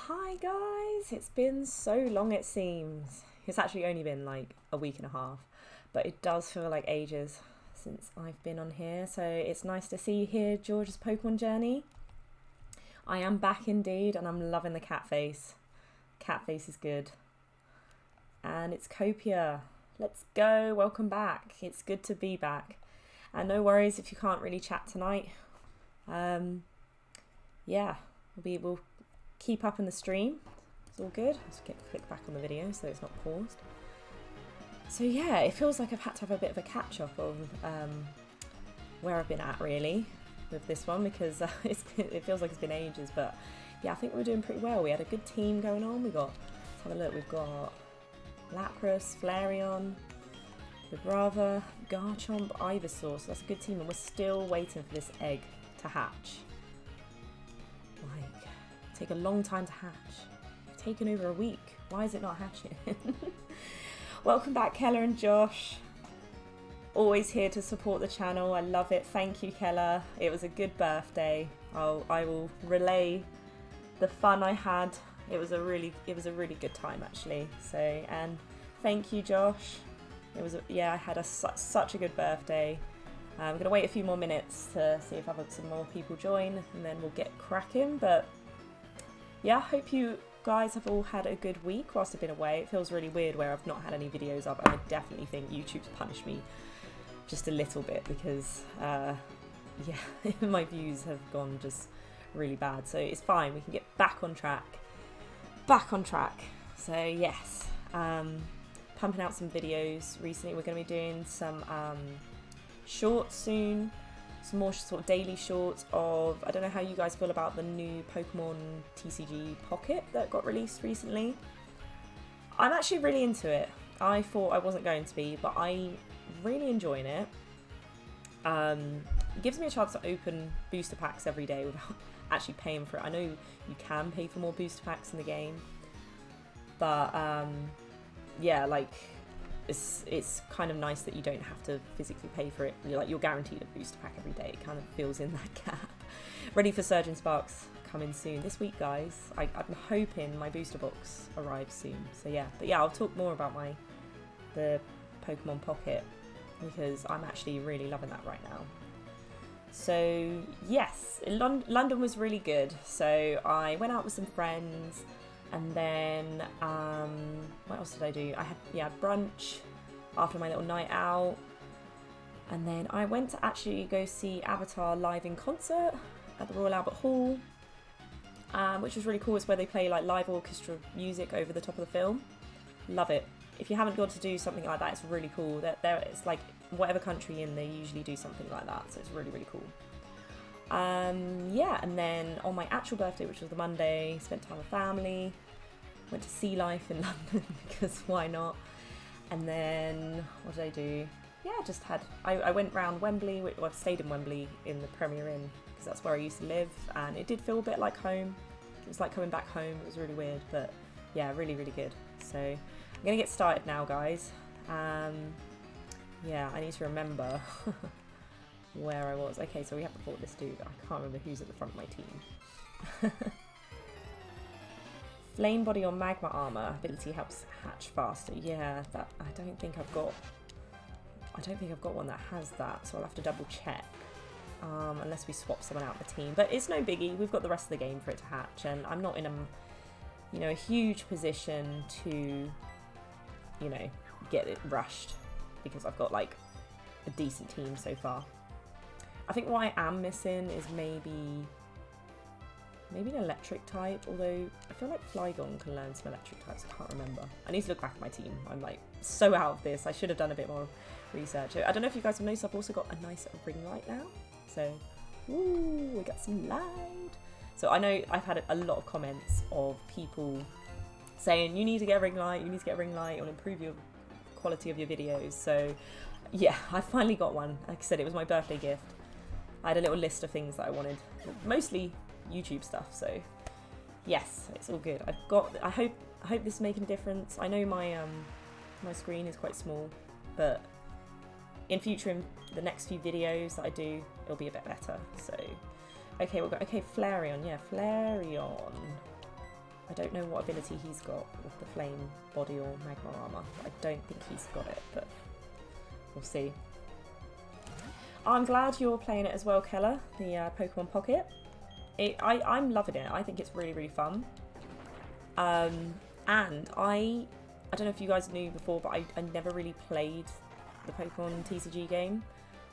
Hi guys, it's been so long it seems. It's actually only been like a week and a half, but it does feel like ages since I've been on here. So it's nice to see you here, George's Pokemon journey. I am back indeed, and I'm loving the cat face. Cat face is good. And it's Copia. Let's go, welcome back. It's good to be back. And no worries if you can't really chat tonight. Yeah, we'll keep up in the stream. It's all good. Let's click back on the video so it's not paused. So yeah, it feels like I've had to have a bit of a catch up on where I've been at really with this one, because it feels like it's been ages, but yeah, I think we're doing pretty well. We had a good team going on. Let's have a look, we've got Lapras, Flareon, Vibrava, Garchomp, Ivysaur, so that's a good team, and we're still waiting for this egg to hatch. Like, take a long time to hatch. It's taken over a week. Why is it not hatching? Welcome back, Keller and Josh. Always here to support the channel. I love it. Thank you, Keller. It was a good birthday. I will relay the fun I had. It was a really good time actually. So, and thank you, Josh. I had such a good birthday. I'm gonna wait a few more minutes to see if I've had some more people join, and then we'll get cracking. But yeah, I hope you guys have all had a good week whilst I've been away. It feels really weird where I've not had any videos up, and I definitely think YouTube's punished me just a little bit because yeah, my views have gone just really bad. So it's fine, we can get back on track. So yes, pumping out some videos recently. We're going to be doing some shorts soon, some more sort of daily shorts of, I don't know how you guys feel about the new Pokemon TCG Pocket that got released recently. I'm actually really into it. I thought I wasn't going to be, but I'm really enjoying it. It gives me a chance to open booster packs every day without actually paying for it. I know you can pay for more booster packs in the game, but yeah, like it's kind of nice that you don't have to physically pay for it. You're guaranteed a booster pack every day. It kind of fills in that gap. Ready for Surge and Sparks coming soon this week, guys. I'm hoping my booster box arrives soon. So yeah, but yeah, I'll talk more about the Pokemon Pocket because I'm actually really loving that right now. So yes, London was really good. So I went out with some friends, and then what else did I do? I had brunch after my little night out, and then I went to actually go see Avatar live in concert at the Royal Albert Hall, which was really cool. It's where they play like live orchestra music over the top of the film. Love it. If you haven't got to do something like that, it's really cool. It's like whatever country you're in, they usually do something like that, so it's really, really cool. Yeah, and then on my actual birthday, which was the Monday, spent time with family, went to Sea Life in London because why not? And then what did I do? Yeah, I went round Wembley. I stayed in Wembley in the Premier Inn because that's where I used to live, and it did feel a bit like home. It was like coming back home. It was really weird, but yeah, really, really good. So I'm gonna get started now, guys. Yeah, I need to remember where I was. Okay, so we have to fought this dude. I can't remember who's at the front of my team. Flame body or magma armor ability helps hatch faster. Yeah, that I don't think I've got one that has that, so I'll have to double check. Unless we swap someone out of the team, but it's no biggie. We've got the rest of the game for it to hatch, and I'm not in a huge position to get it rushed because I've got like a decent team so far. I think what I am missing is maybe an electric type, although I feel like Flygon can learn some electric types. I can't remember. I need to look back at my team. I'm like so out of this. I should have done a bit more research. I don't know if you guys have noticed, I've also got a nice ring light now. So, ooh, we got some light. So I know I've had a lot of comments of people saying you need to get a ring light, it'll improve your quality of your videos. So yeah, I finally got one. Like I said, it was my birthday gift. I had a little list of things that I wanted, mostly YouTube stuff. So yes, it's all good. I hope this is making a difference. I know my my screen is quite small, but in future, in the next few videos that I do, it'll be a bit better. So okay, Flareon. Yeah, Flareon. I don't know what ability he's got with the flame body or magma armor. I don't think he's got it, but we'll see. I'm glad you're playing it as well, Keller, the Pokemon Pocket. I'm loving it. I think it's really, really fun. And I don't know if you guys knew before, but I never really played the Pokemon TCG game.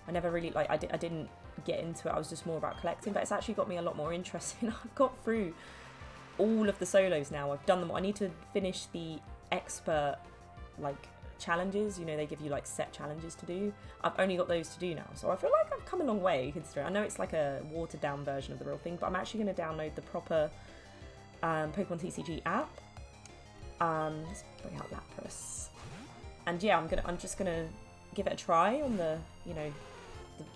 I never really, like, I didn't get into it. I was just more about collecting, but it's actually got me a lot more interested. I've got through all of the solos now. I've done them. I need to finish the expert, like, challenges. You know, they give you, like, set challenges to do. I've only got those to do now, so I feel like I've come a long way, considering. I know it's like a watered down version of the real thing, but I'm actually going to download the proper Pokemon TCG app. Let's bring out Lapras. And yeah, I'm just gonna give it a try on the, you know,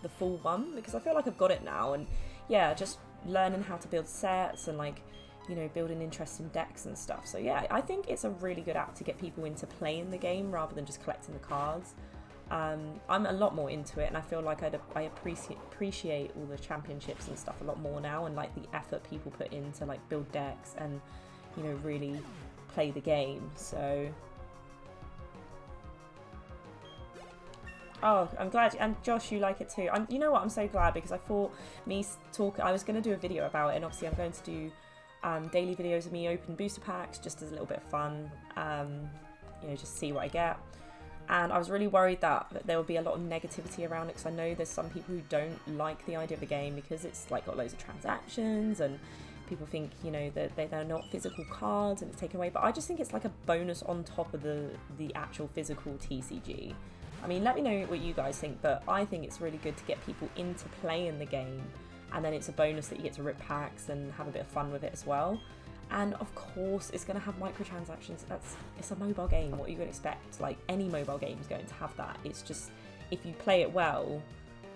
the full one, because I feel like I've got it now. And yeah, just learning how to build sets and, like, you know, building interesting decks and stuff. So yeah, I think it's a really good app to get people into playing the game rather than just collecting the cards. I'm a lot more into it, and I feel like I appreciate all the championships and stuff a lot more now, and, like, the effort people put in to, like, build decks and, you know, really play the game. So oh, I'm glad. And Josh, you like it too. You know what, I'm so glad, because I thought I was going to do a video about it, and obviously I'm going to do daily videos of me opening booster packs just as a little bit of fun, you know, just see what I get. And I was really worried that there would be a lot of negativity around it, because I know there's some people who don't like the idea of the game because it's, like, got loads of transactions, and people think, you know, that they're not physical cards and it's taken away. But I just think it's like a bonus on top of the actual physical TCG. I mean, let me know what you guys think, but I think it's really good to get people into playing the game, and then it's a bonus that you get to rip packs and have a bit of fun with it as well. And of course, it's going to have microtransactions. It's a mobile game. What are you going to expect? Like, any mobile game is going to have that. It's just, if you play it well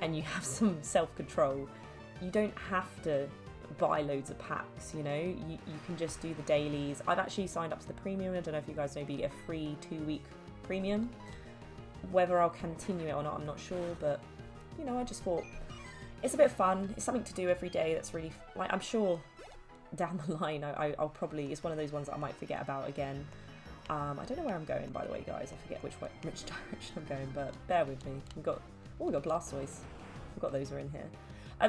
and you have some self-control, you don't have to buy loads of packs, you know. You can just do the dailies. I've actually signed up to the premium. I don't know if you guys know, but you get a free 2-week premium. Whether I'll continue it or not, I'm not sure, but, you know, I just thought it's a bit of fun. It's something to do every day that's really, like, I'm sure down the line I'll probably, it's one of those ones that I might forget about again. I don't know where I'm going, by the way, guys. I forget which direction I'm going, but bear with me. We've got Blastoise. We've got those are in here.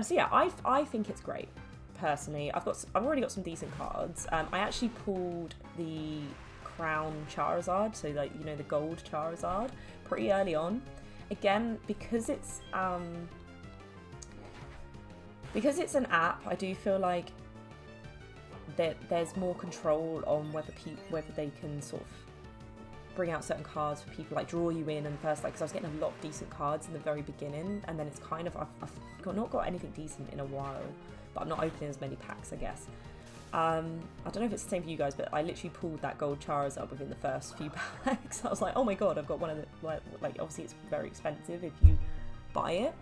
So yeah, I think it's great. Personally, I've already got some decent cards. I actually pulled the Crown Charizard, so, like, you know, the gold Charizard, pretty early on. Again, because it's an app, I do feel like there's more control on whether they can sort of bring out certain cards for people, like draw you in and first, like, because I was getting a lot of decent cards in the very beginning, and then it's kind of, I've not got anything decent in a while, but I'm not opening as many packs, I guess. I don't know if it's the same for you guys, but I literally pulled that gold Charizard within the first few packs. I was like, oh my god, I've got one of the, like, obviously it's very expensive if you buy it,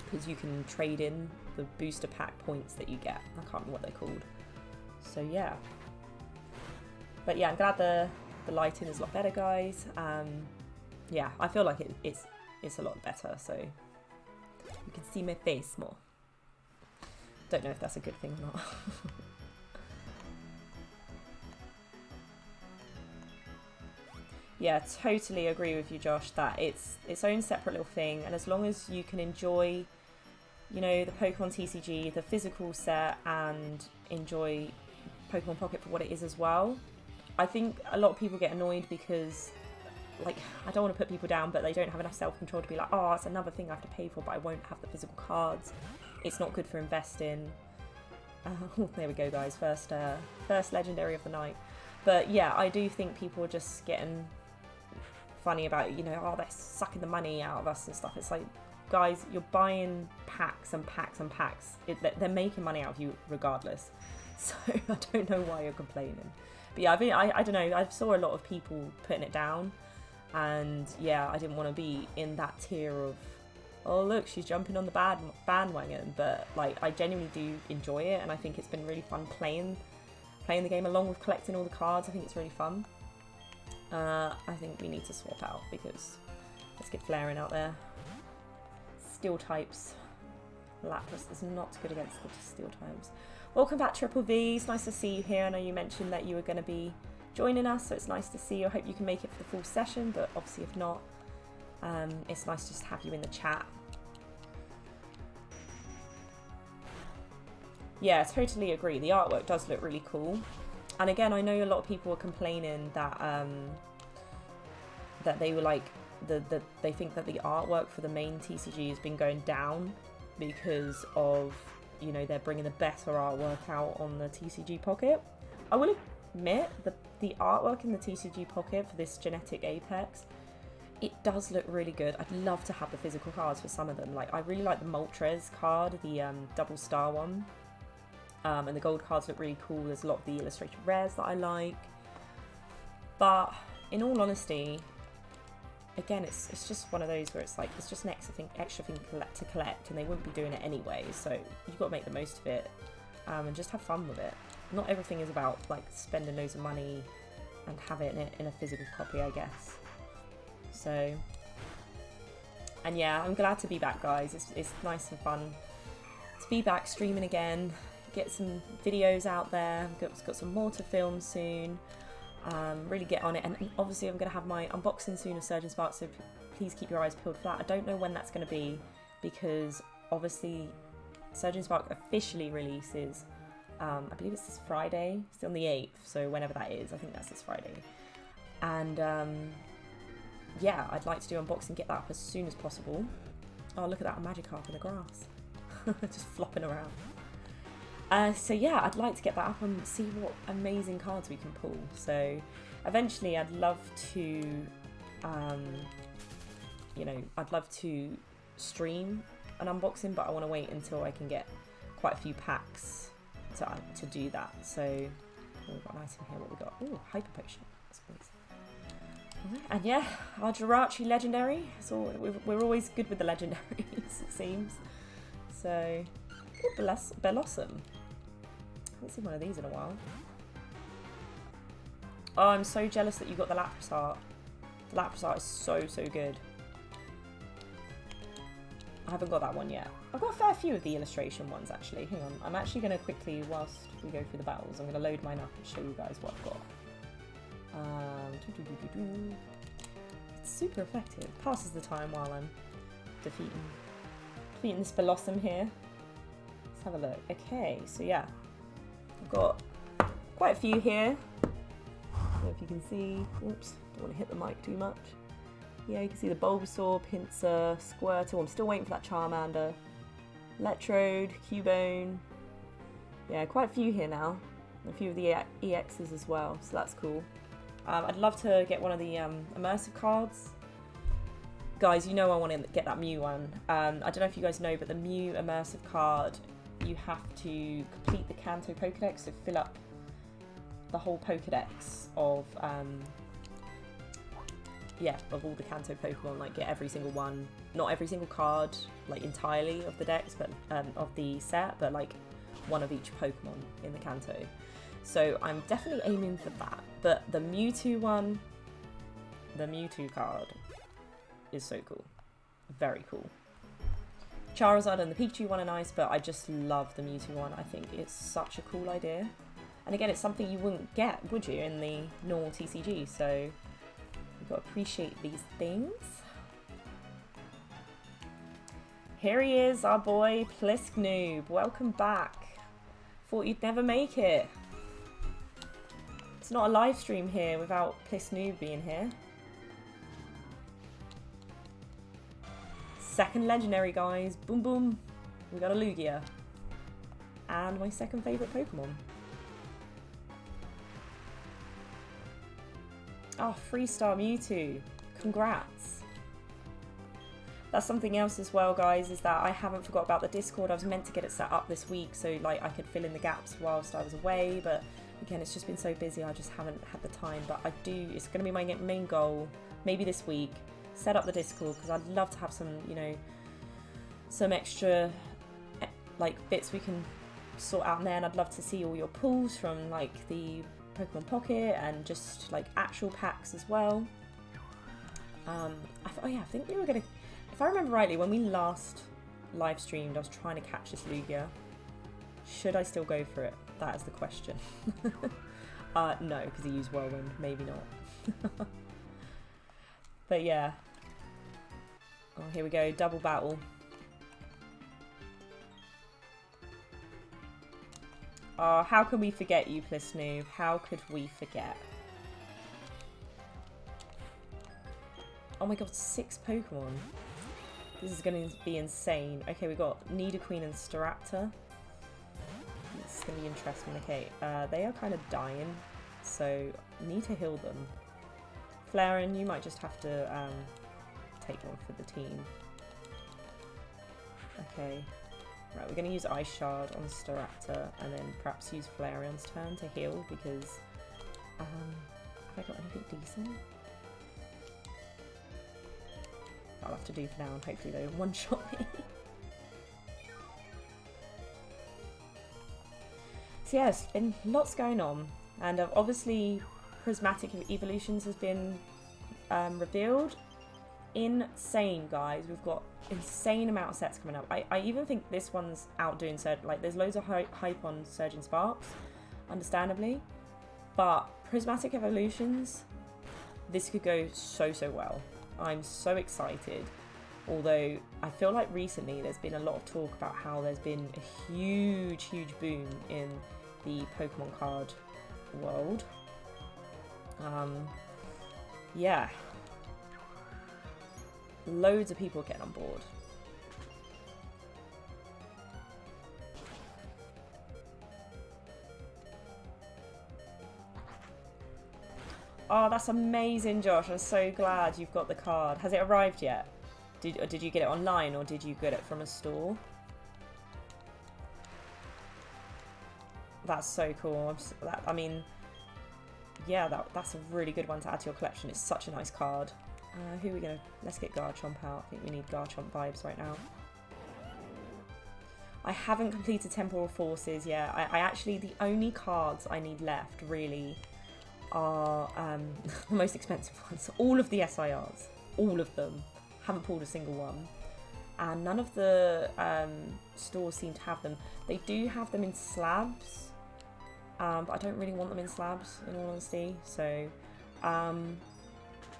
because you can trade in the booster pack points that you get. I can't remember what they're called. So yeah. But yeah, I'm glad the lighting is a lot better, guys. Yeah, I feel like it's a lot better, so you can see my face more. Don't know if that's a good thing or not. Yeah, totally agree with you, Josh, that it's its own separate little thing, and as long as you can enjoy, you know, the Pokemon TCG, the physical set, and enjoy Pokemon Pocket for what it is as well. I think a lot of people get annoyed because, like, I don't want to put people down, but they don't have enough self-control to be like, oh, it's another thing I have to pay for, but I won't have the physical cards. It's not good for investing. Oh, there we go, guys. First legendary of the night. But yeah, I do think people are just getting funny about it, you know, oh, they're sucking the money out of us and stuff. It's like, guys, you're buying packs and packs and packs. They're making money out of you regardless. So I don't know why you're complaining. But yeah, I don't know, I saw a lot of people putting it down, and yeah, I didn't want to be in that tier of, oh look, she's jumping on the bandwagon. But like, I genuinely do enjoy it, and I think it's been really fun playing the game along with collecting all the cards. I think it's really fun. I think we need to swap out, because let's get flaring out there. Steel types. Lapras is not good against the steel types. Welcome back, Triple V. It's nice to see you here. I know you mentioned that you were going to be joining us, so it's nice to see you. I hope you can make it for the full session, but obviously if not, it's nice just to have you in the chat. Yeah, totally agree. The artwork does look really cool. And again, I know a lot of people were complaining that that they were like, they think that the artwork for the main TCG has been going down because of, you know, they're bringing the better artwork out on the TCG Pocket. I will admit that the artwork in the TCG Pocket for this Genetic Apex, it does look really good. I'd love to have the physical cards for some of them. Like, I really like the Moltres card, the double star one. And the gold cards look really cool. There's a lot of the illustrated rares that I like. But in all honesty, again, it's just one of those where it's like, it's just an extra thing to collect, and they wouldn't be doing it anyway. So you've got to make the most of it and just have fun with it. Not everything is about like spending loads of money and have it in a physical copy, I guess. So, and yeah, I'm glad to be back, guys. It's nice and fun to be back streaming again. Get some videos out there. I've got some more to film soon. Really get on it, and obviously I'm going to have my unboxing soon of Surgeon Spark, so please keep your eyes peeled for that. I don't know when that's going to be, because obviously Surgeon Spark officially releases, I believe it's this Friday, it's on the 8th, so whenever that is, I think that's this Friday. And yeah, I'd like to do unboxing, get that up as soon as possible. Oh, look at that Magikarp in the grass. Just flopping around. So yeah, I'd like to get that up and see what amazing cards we can pull. So eventually I'd love to, you know, I'd love to stream an unboxing, but I want to wait until I can get quite a few packs to do that. So, oh, we've got an item here, what we got? Oh, Hyper Potion, I suppose. And yeah, our Jirachi Legendary. So we're always good with the Legendaries, it seems. So, oh, Bellossom. I haven't seen one of these in a while. Oh, I'm so jealous that you got the Lapras art. The Lapras art is so good. I haven't got that one yet. I've got a fair few of the illustration ones, actually. Hang on. I'm actually going to quickly, whilst we go through the battles, I'm going to load mine up and show you guys what I've got. It's super effective. Passes the time while I'm defeating this Bellossom here. Let's have a look. Okay, so yeah. I've got quite a few here. I don't know if you can see. Oops, don't want to hit the mic too much. Yeah, you can see the Bulbasaur, Pinsir, Squirtle. I'm still waiting for that Charmander. Electrode, Cubone. Yeah, quite a few here now. A few of the EXs as well, so that's cool. I'd love to get one of the immersive cards. Guys, you know I want to get that Mew one. I don't know if you guys know, but the Mew immersive card, you have to complete the Kanto Pokedex, so fill up the whole Pokedex of of all the Kanto Pokemon, like get every single one, not every single card like entirely of the dex, but of the set, but like one of each Pokemon in the Kanto. So I'm definitely aiming for that. But the Mewtwo one, the Mewtwo card is so cool, very cool. Charizard and the Pikachu one are nice, but I just love the Mewtwo one. I think it's such a cool idea. And again, it's something you wouldn't get, would you, in the normal TCG, so you've got to appreciate these things. Here he is, our boy Plisknoob. Welcome back. Thought you'd never make it. It's not a live stream here without Plisknoob being here. Second legendary, guys. Boom, boom. We got a Lugia. And my second favourite Pokemon. Oh, 3-star Mewtwo. Congrats. That's something else as well, guys, is that I haven't forgot about the Discord. I was meant to get it set up this week so like I could fill in the gaps whilst I was away, but again, it's just been so busy, I just haven't had the time. But it's going to be my main goal, maybe this week, set up the Discord, because I'd love to have some, you know, some extra like bits we can sort out in there, and I'd love to see all your pulls from like the Pokemon Pocket and just like actual packs as well. I think we were gonna, if I remember rightly, when we last live streamed, I was trying to catch this Lugia. Should I still go for it? That is the question. No, because he used Whirlwind. Maybe not. But yeah. Oh, here we go. Double battle. Oh, how can we forget you, Plisnoob? How could we forget? Oh my god, 6 Pokemon. This is going to be insane. Okay, we got Nidoqueen and Staraptor. It's going to be interesting. Okay, they are kind of dying, so need to heal them. Flareon, you might just have to take one for the team. Okay. Right, we're going to use Ice Shard on Staraptor and then perhaps use Flareon's turn to heal because... have I got anything decent? I'll have to do for now and hopefully they one-shot me. So yeah, it's been lots going on, and obviously Prismatic Evolutions has been revealed. Insane, guys. We've got insane amount of sets coming up. I even think this one's outdoing like there's loads of hype on Surging Sparks, understandably, but Prismatic Evolutions, this could go so well. I'm so excited, although I feel like recently there's been a lot of talk about how there's been a huge boom in the Pokemon card world. Yeah, loads of people getting on board. Oh, that's amazing, Josh. I'm so glad you've got the card. Has it arrived yet? Did you get it online or did you get it from a store? That's so cool. I mean, yeah, that's a really good one to add to your collection. It's such a nice card. Who are we going to... Let's get Garchomp out. I think we need Garchomp vibes right now. I haven't completed Temporal Forces yet. I actually... The only cards I need left, really, are the most expensive ones. All of the SIRs. All of them. Haven't pulled a single one. And none of the stores seem to have them. They do have them in slabs. But I don't really want them in slabs, in all honesty. So...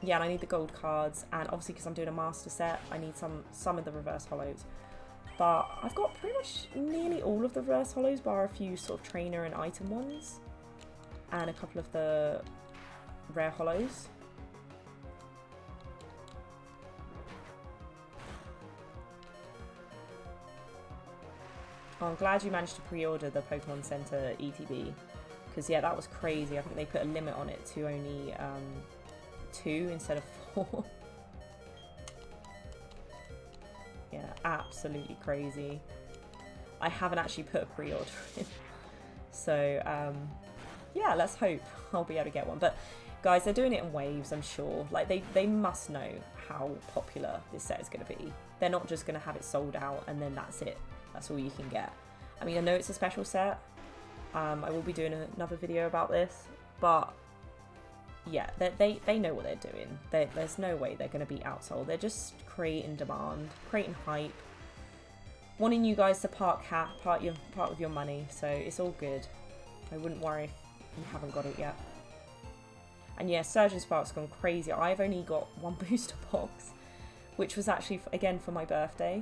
yeah, and I need the gold cards, and obviously because I'm doing a master set, I need some of the reverse hollows. But I've got pretty much nearly all of the reverse hollows, bar a few sort of trainer and item ones, and a couple of the rare hollows. Oh, I'm glad you managed to pre-order the Pokemon Center ETB, because yeah, that was crazy. I think they put a limit on it to only 2 instead of 4. Yeah, absolutely crazy. I haven't actually put a pre-order in. So, yeah, let's hope I'll be able to get one. But, guys, they're doing it in waves, I'm sure. Like, they must know how popular this set is going to be. They're not just going to have it sold out and then that's it. That's all you can get. I mean, I know it's a special set. I will be doing another video about this. But... yeah, they know what they're doing. There's no way they're going to be outsold. They're just creating demand, creating hype, wanting you guys to part with your money. So it's all good. I wouldn't worry if you haven't got it yet. And yeah, Surgeon Spark's gone crazy. I've only got one booster box, which was actually again for my birthday.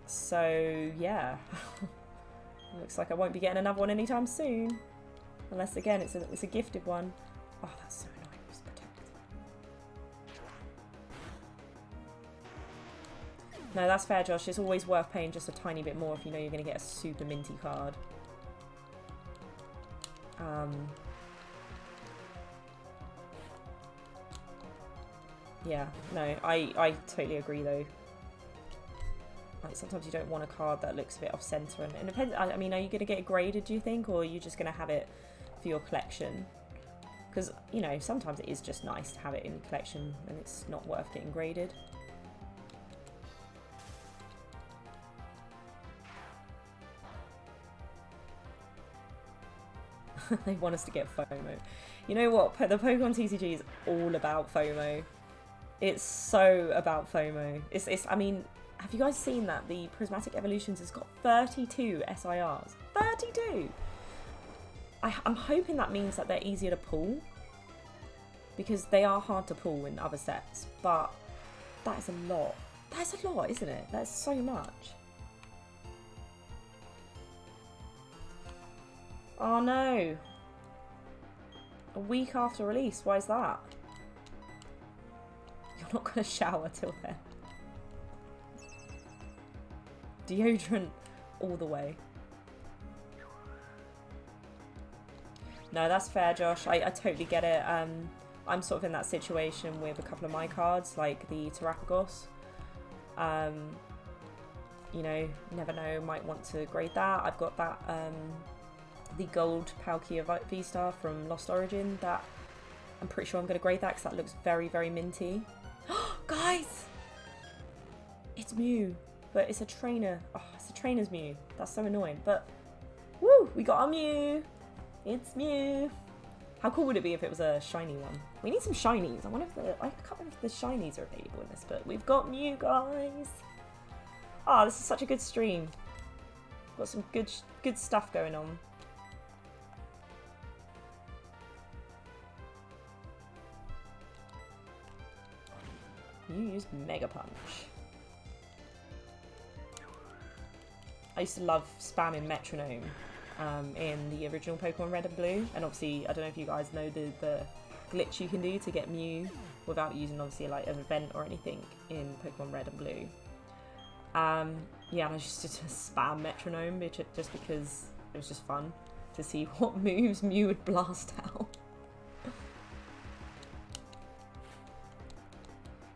So yeah, looks like I won't be getting another one anytime soon. Unless, again, it's a gifted one. Oh, that's so annoying. Just protect. No, that's fair, Josh. It's always worth paying just a tiny bit more if you know you're going to get a super minty card. Yeah, no, I totally agree, though. Like, sometimes you don't want a card that looks a bit off-center. And it depends. I mean, are you going to get it graded, do you think? Or are you just going to have it for your collection? Because, you know, sometimes it is just nice to have it in your collection and it's not worth getting graded. They want us to get FOMO. You know what? The Pokemon TCG is all about FOMO. It's so about FOMO. I mean, have you guys seen that the Prismatic Evolutions has got 32 SIRs? 32! I'm hoping that means that they're easier to pull, because they are hard to pull in other sets, but that is a lot. That's a lot, isn't it? That's so much. Oh no! A week after release, why is that? You're not going to shower till then. Deodorant all the way. No, that's fair, Josh. I totally get it. I'm sort of in that situation with a couple of my cards, like the Terrapagos. You know, never know, might want to grade that. I've got that, the gold Palkia V-Star from Lost Origin that I'm pretty sure I'm going to grade that because that looks very, very minty. Guys! It's Mew, but it's a trainer. Oh, it's a trainer's Mew. That's so annoying, but woo! We got our Mew! It's Mew! How cool would it be if it was a shiny one? We need some shinies. I wonder if I can't remember if the shinies are available in this, but we've got Mew, guys! Ah, this is such a good stream. Got some good stuff going on. You used Mega Punch. I used to love spamming Metronome in the original Pokemon Red and Blue, and obviously I don't know if you guys know the glitch you can do to get Mew without using obviously like an event or anything in Pokemon Red and Blue. Yeah, and I used to just spam Metronome just because it was just fun to see what moves Mew would blast out.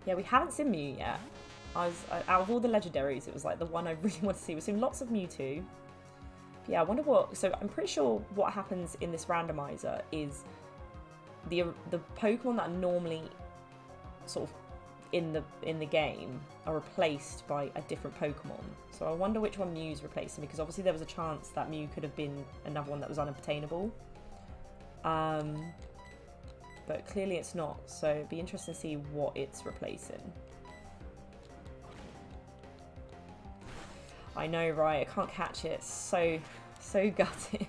Yeah, we haven't seen Mew yet. Out of all the legendaries, it was like the one I really want to see. We've seen lots of Mewtwo. But yeah, I wonder what. So I'm pretty sure what happens in this randomizer is the Pokemon that are normally sort of in the game are replaced by a different Pokemon. So I wonder which one Mew's replacing, because obviously there was a chance that Mew could have been another one that was unobtainable. But clearly it's not, so it'd be interesting to see what it's replacing. I know, right? I can't catch it. So gutting.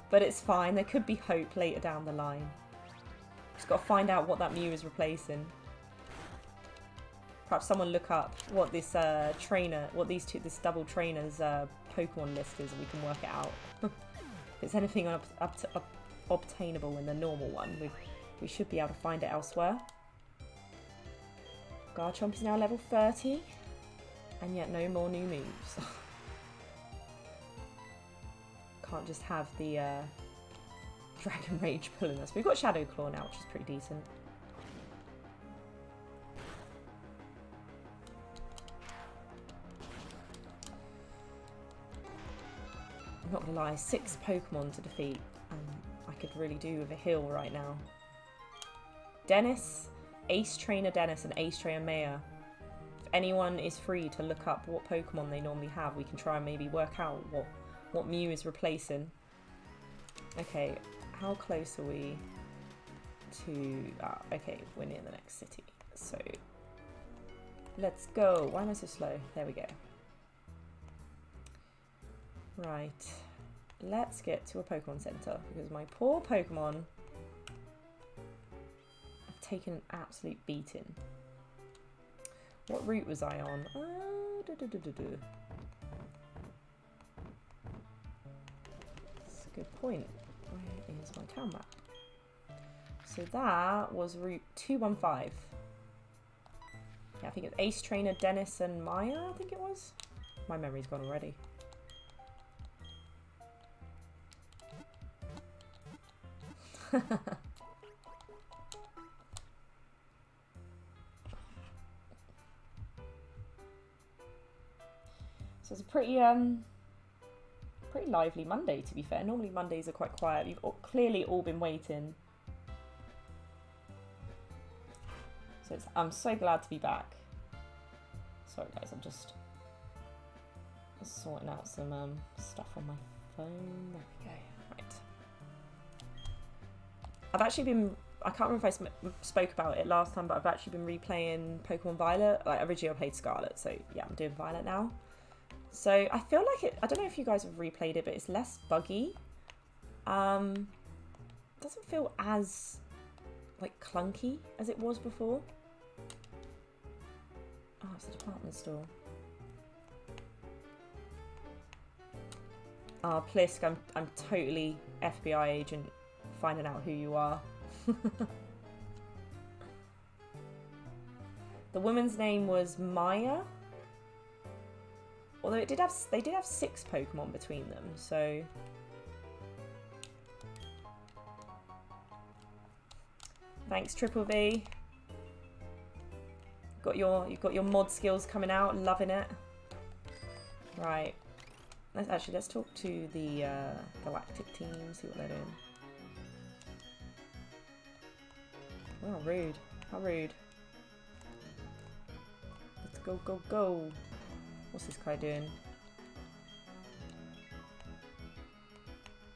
But it's fine. There could be hope later down the line. Just got to find out what that Mew is replacing. Perhaps someone look up what this this double trainer's Pokemon list is, and we can work it out. If it's anything obtainable in the normal one, we should be able to find it elsewhere. Garchomp is now level 30, and yet no more new moves. Can't just have the Dragon Rage pulling us. We've got Shadow Claw now, which is pretty decent. I'm not gonna lie, 6 Pokemon to defeat. I could really do with a heal right now. Dennis, Ace Trainer Dennis and Ace Trainer Maya. If anyone is free to look up what Pokemon they normally have, we can try and maybe work out what Mew is replacing. Okay, how close are we to... okay, we're near the next city. So, let's go. Why am I so slow? There we go. Right. Let's get to a Pokemon Center, because my poor Pokemon have taken an absolute beating. What route was I on? That's a good point. Where is my town map? So that was route 215. Yeah, I think it's Ace Trainer, Dennis and Maya, I think it was. My memory's gone already. So it's a pretty lively Monday, to be fair. Normally Mondays are quite quiet. You've clearly all been waiting. So I'm so glad to be back. Sorry guys, I'm just sorting out some stuff on my phone. There we go. Right. I've actually been I can't remember if I spoke about it last time, but I've actually been replaying Pokemon Violet. Like, originally I played Scarlet, so yeah, I'm doing Violet now. So I feel like it, I don't know if you guys have replayed it, but it's less buggy. Doesn't feel as like clunky as it was before. Oh, it's a department store. Oh, Plisk, I'm totally FBI agent finding out who you are. The woman's name was Maya. Although they did have 6 Pokemon between them, so thanks Triple V. You've got your mod skills coming out, loving it. Right. Let's talk to the galactic team, see what they're doing. Oh, rude. How rude. Let's go, go, go. What's this guy doing?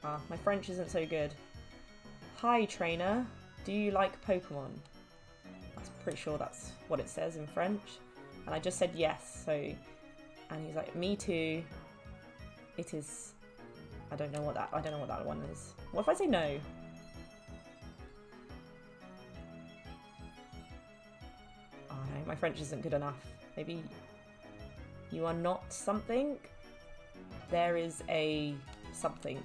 Ah, my French isn't so good. Hi, trainer. Do you like Pokemon? I'm pretty sure that's what it says in French. And I just said yes, so... And he's like, me too. It is... I don't know what that one is. What if I say no? Oh no, my French isn't good enough. Maybe... You are not something? There is a something.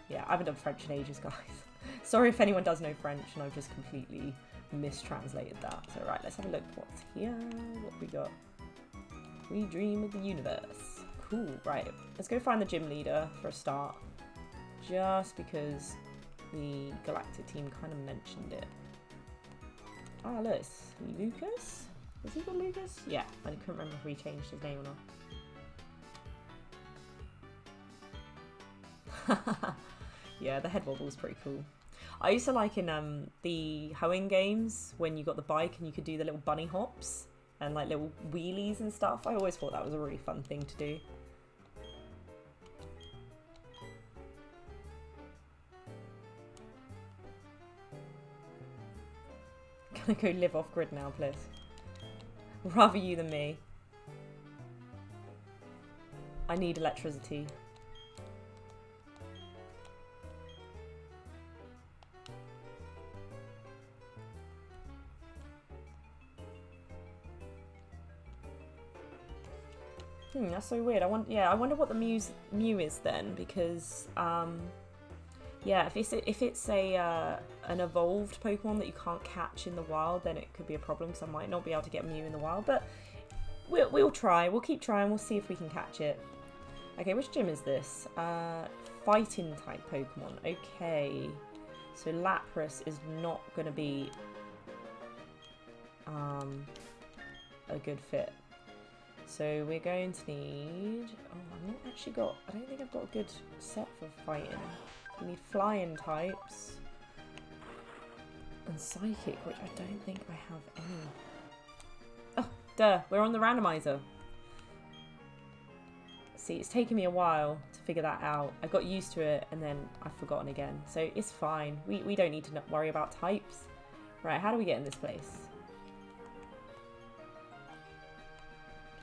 Yeah, I haven't done French in ages, guys. Sorry if anyone does know French and I've just completely mistranslated that. So right, let's have a look what's here. What we got? We dream of the universe. Cool, right. Let's go find the gym leader for a start. Just because the galactic team kind of mentioned it. Ah, look, it's Lucas? Was he called Lucas? Yeah, I couldn't remember if we changed his name or not. Yeah, the head wobble's pretty cool. I used to like in the hoeing games when you got the bike and you could do the little bunny hops and like little wheelies and stuff. I always thought that was a really fun thing to do. Gonna go live off grid now, please. Rather you than me. I need electricity. That's so weird. I wonder what the Mew is then, because yeah, if it's a an evolved Pokemon that you can't catch in the wild, then it could be a problem, because I might not be able to get Mew in the wild. But we'll try. We'll keep trying. We'll see if we can catch it. Okay, which gym is this? Fighting type Pokemon. Okay, so Lapras is not going to be a good fit. So we're going to need... Oh, I've not actually got... I don't think I've got a good set for fighting. We need flying types. And psychic, which I don't think I have any. Oh, duh. We're on the randomizer. See, it's taken me a while to figure that out. I got used to it and then I've forgotten again. So it's fine. We don't need to worry about types. Right, how do we get in this place?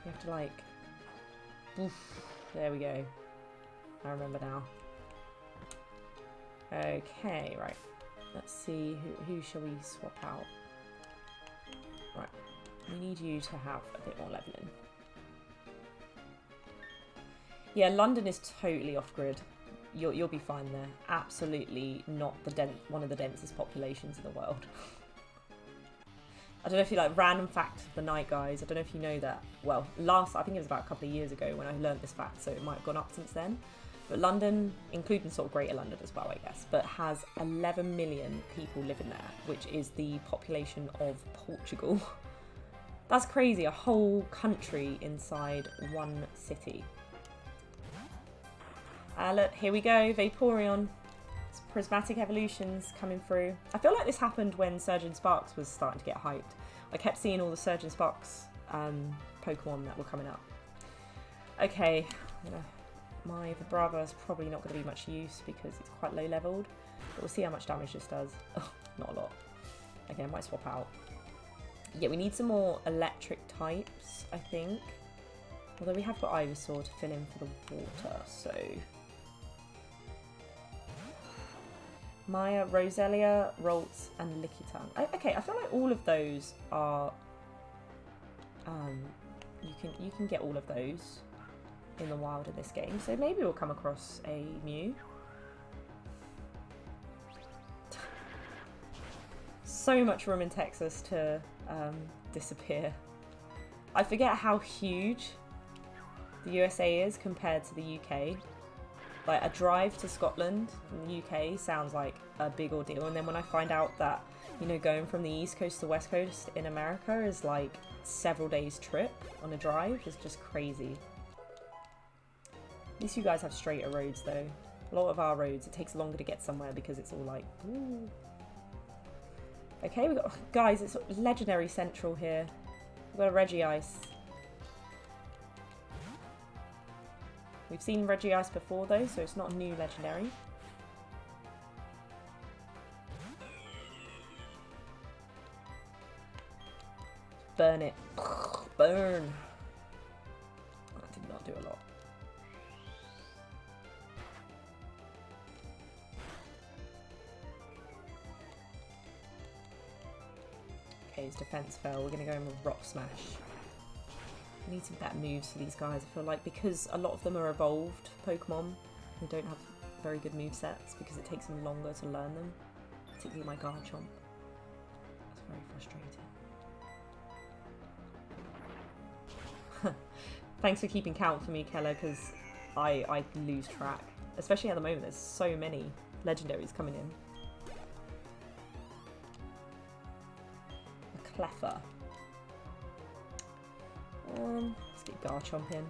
You have to like... Oof, there we go. I remember now. Okay, right. Let's see, who shall we swap out? Right, we need you to have a bit more leveling. Yeah, London is totally off-grid. You'll be fine there. Absolutely not one of the densest populations in the world. I don't know if you like random fact of the night, guys. I don't know if you know that. Well, I think it was about a couple of years ago when I learned this fact, so it might have gone up since then. But London, including sort of Greater London as well, I guess, but has 11 million people living there, which is the population of Portugal. That's crazy, a whole country inside one city. Look, here we go, Vaporeon. It's prismatic evolutions coming through. I feel like this happened when Surgeon Sparks was starting to get hyped. I kept seeing all the Surgeon Sparks Pokemon that were coming up. Okay, my Vibrava is probably not going to be much use because it's quite low leveled. But we'll see how much damage this does. Oh, not a lot. Okay, I might swap out. Yeah, we need some more electric types, I think. Although we have got Ivysaur to fill in for the water, so... Maya, Roselia, Ralts, and Lickitung. Okay, I feel like all of those are... you can get all of those in the wild in this game. So maybe we'll come across a Mew. So much room in Texas to disappear. I forget how huge the USA is compared to the UK. Like, a drive to Scotland from the UK sounds like a big ordeal, and then when I find out that, you know, going from the East Coast to the West Coast in America is like several days trip on a drive, is just crazy. At least you guys have straighter roads though. A lot of our roads, it takes longer to get somewhere because it's all like, ooh. Okay, we got, guys, it's legendary central here. We've got a Regice. We've seen Regice before though, so it's not a new legendary. Burn it. Burn. That did not do a lot. Okay, his defense fell. We're going to go in with Rock Smash. I need some better moves for these guys. I feel like because a lot of them are evolved Pokemon, they don't have very good movesets because it takes them longer to learn them. Particularly my Garchomp. That's very frustrating. Thanks for keeping count for me, Keller, because I lose track. Especially at the moment, there's so many legendaries coming in. A Cleffa. Let's get Garchomp in.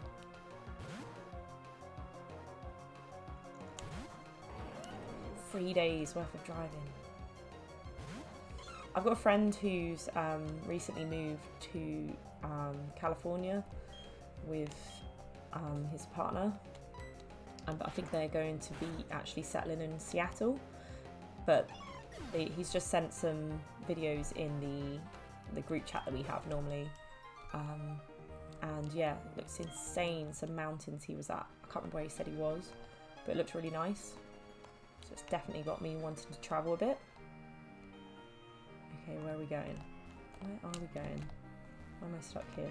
Three days worth of driving. I've got a friend who's recently moved to California with his partner, and I think they're going to be actually settling in Seattle, but he's just sent some videos in the group chat that we have normally, and yeah, it looks insane. Some mountains he was at, I can't remember where he said he was, but it looked really nice, so it's definitely got me wanting to travel a bit. Okay, where are we going? Where are we going? Why am I stuck here?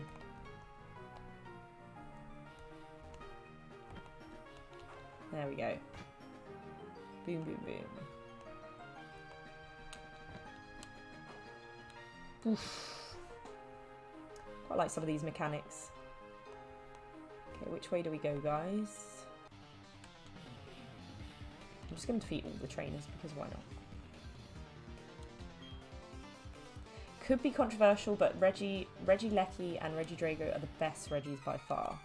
There we go. Boom, boom, boom. Oof. Quite like some of these mechanics. Okay, which way do we go, guys? I'm just going to defeat all the trainers because why not? Could be controversial, but Regilecky and Regidrago are the best Regis by far.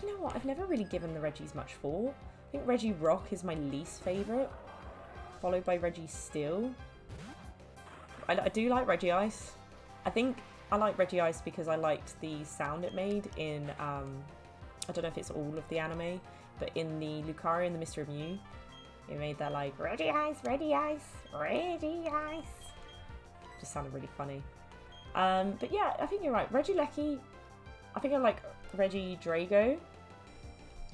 You know what? I've never really given the Regis much for. I think Regirock is my least favourite, followed by Registeel. I do like Regice. I think I like Regice because I liked the sound it made in, I don't know if it's all of the anime, but in the Lucario and the Mystery Mew, it made that like, Regice, Regice, Regice. Just sounded really funny. But yeah, I think you're right. Regilecky, I think I like Regidrago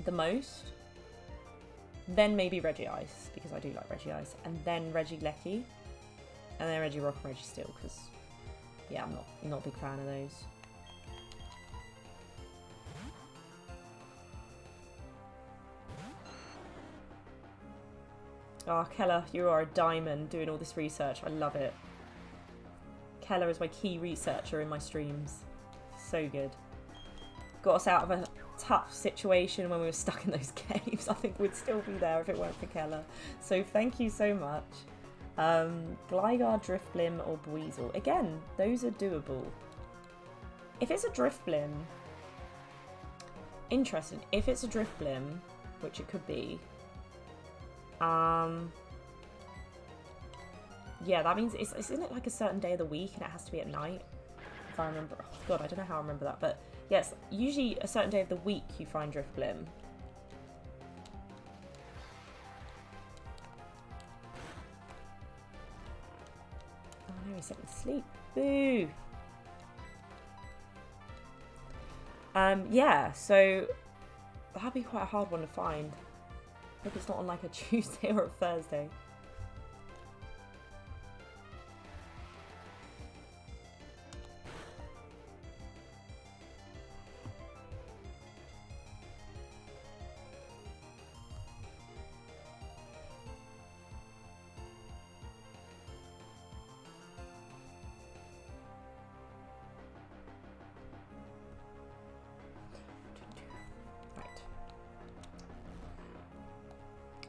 the most. Then maybe Regice, because I do like Regice. And then Regilecky. And then Regirock and Registeel, because yeah, I'm not a big fan of those. Oh, Keller, you are a diamond doing all this research. I love it. Keller is my key researcher in my streams. So good. Got us out of a tough situation when we were stuck in those caves. I think we'd still be there if it weren't for Keller. So thank you so much. Gligar, Drifblim, or Buizel. Again, those are doable. If it's a Drifblim, interesting. If it's a Drifblim, which it could be, yeah, that means isn't it like a certain day of the week and it has to be at night? If I remember, oh god, I don't know how I remember that, but yes, usually a certain day of the week you find Drifblim. he set me to sleep. Boo! Yeah, so that'd be quite a hard one to find. Hope it's not on like a Tuesday or a Thursday.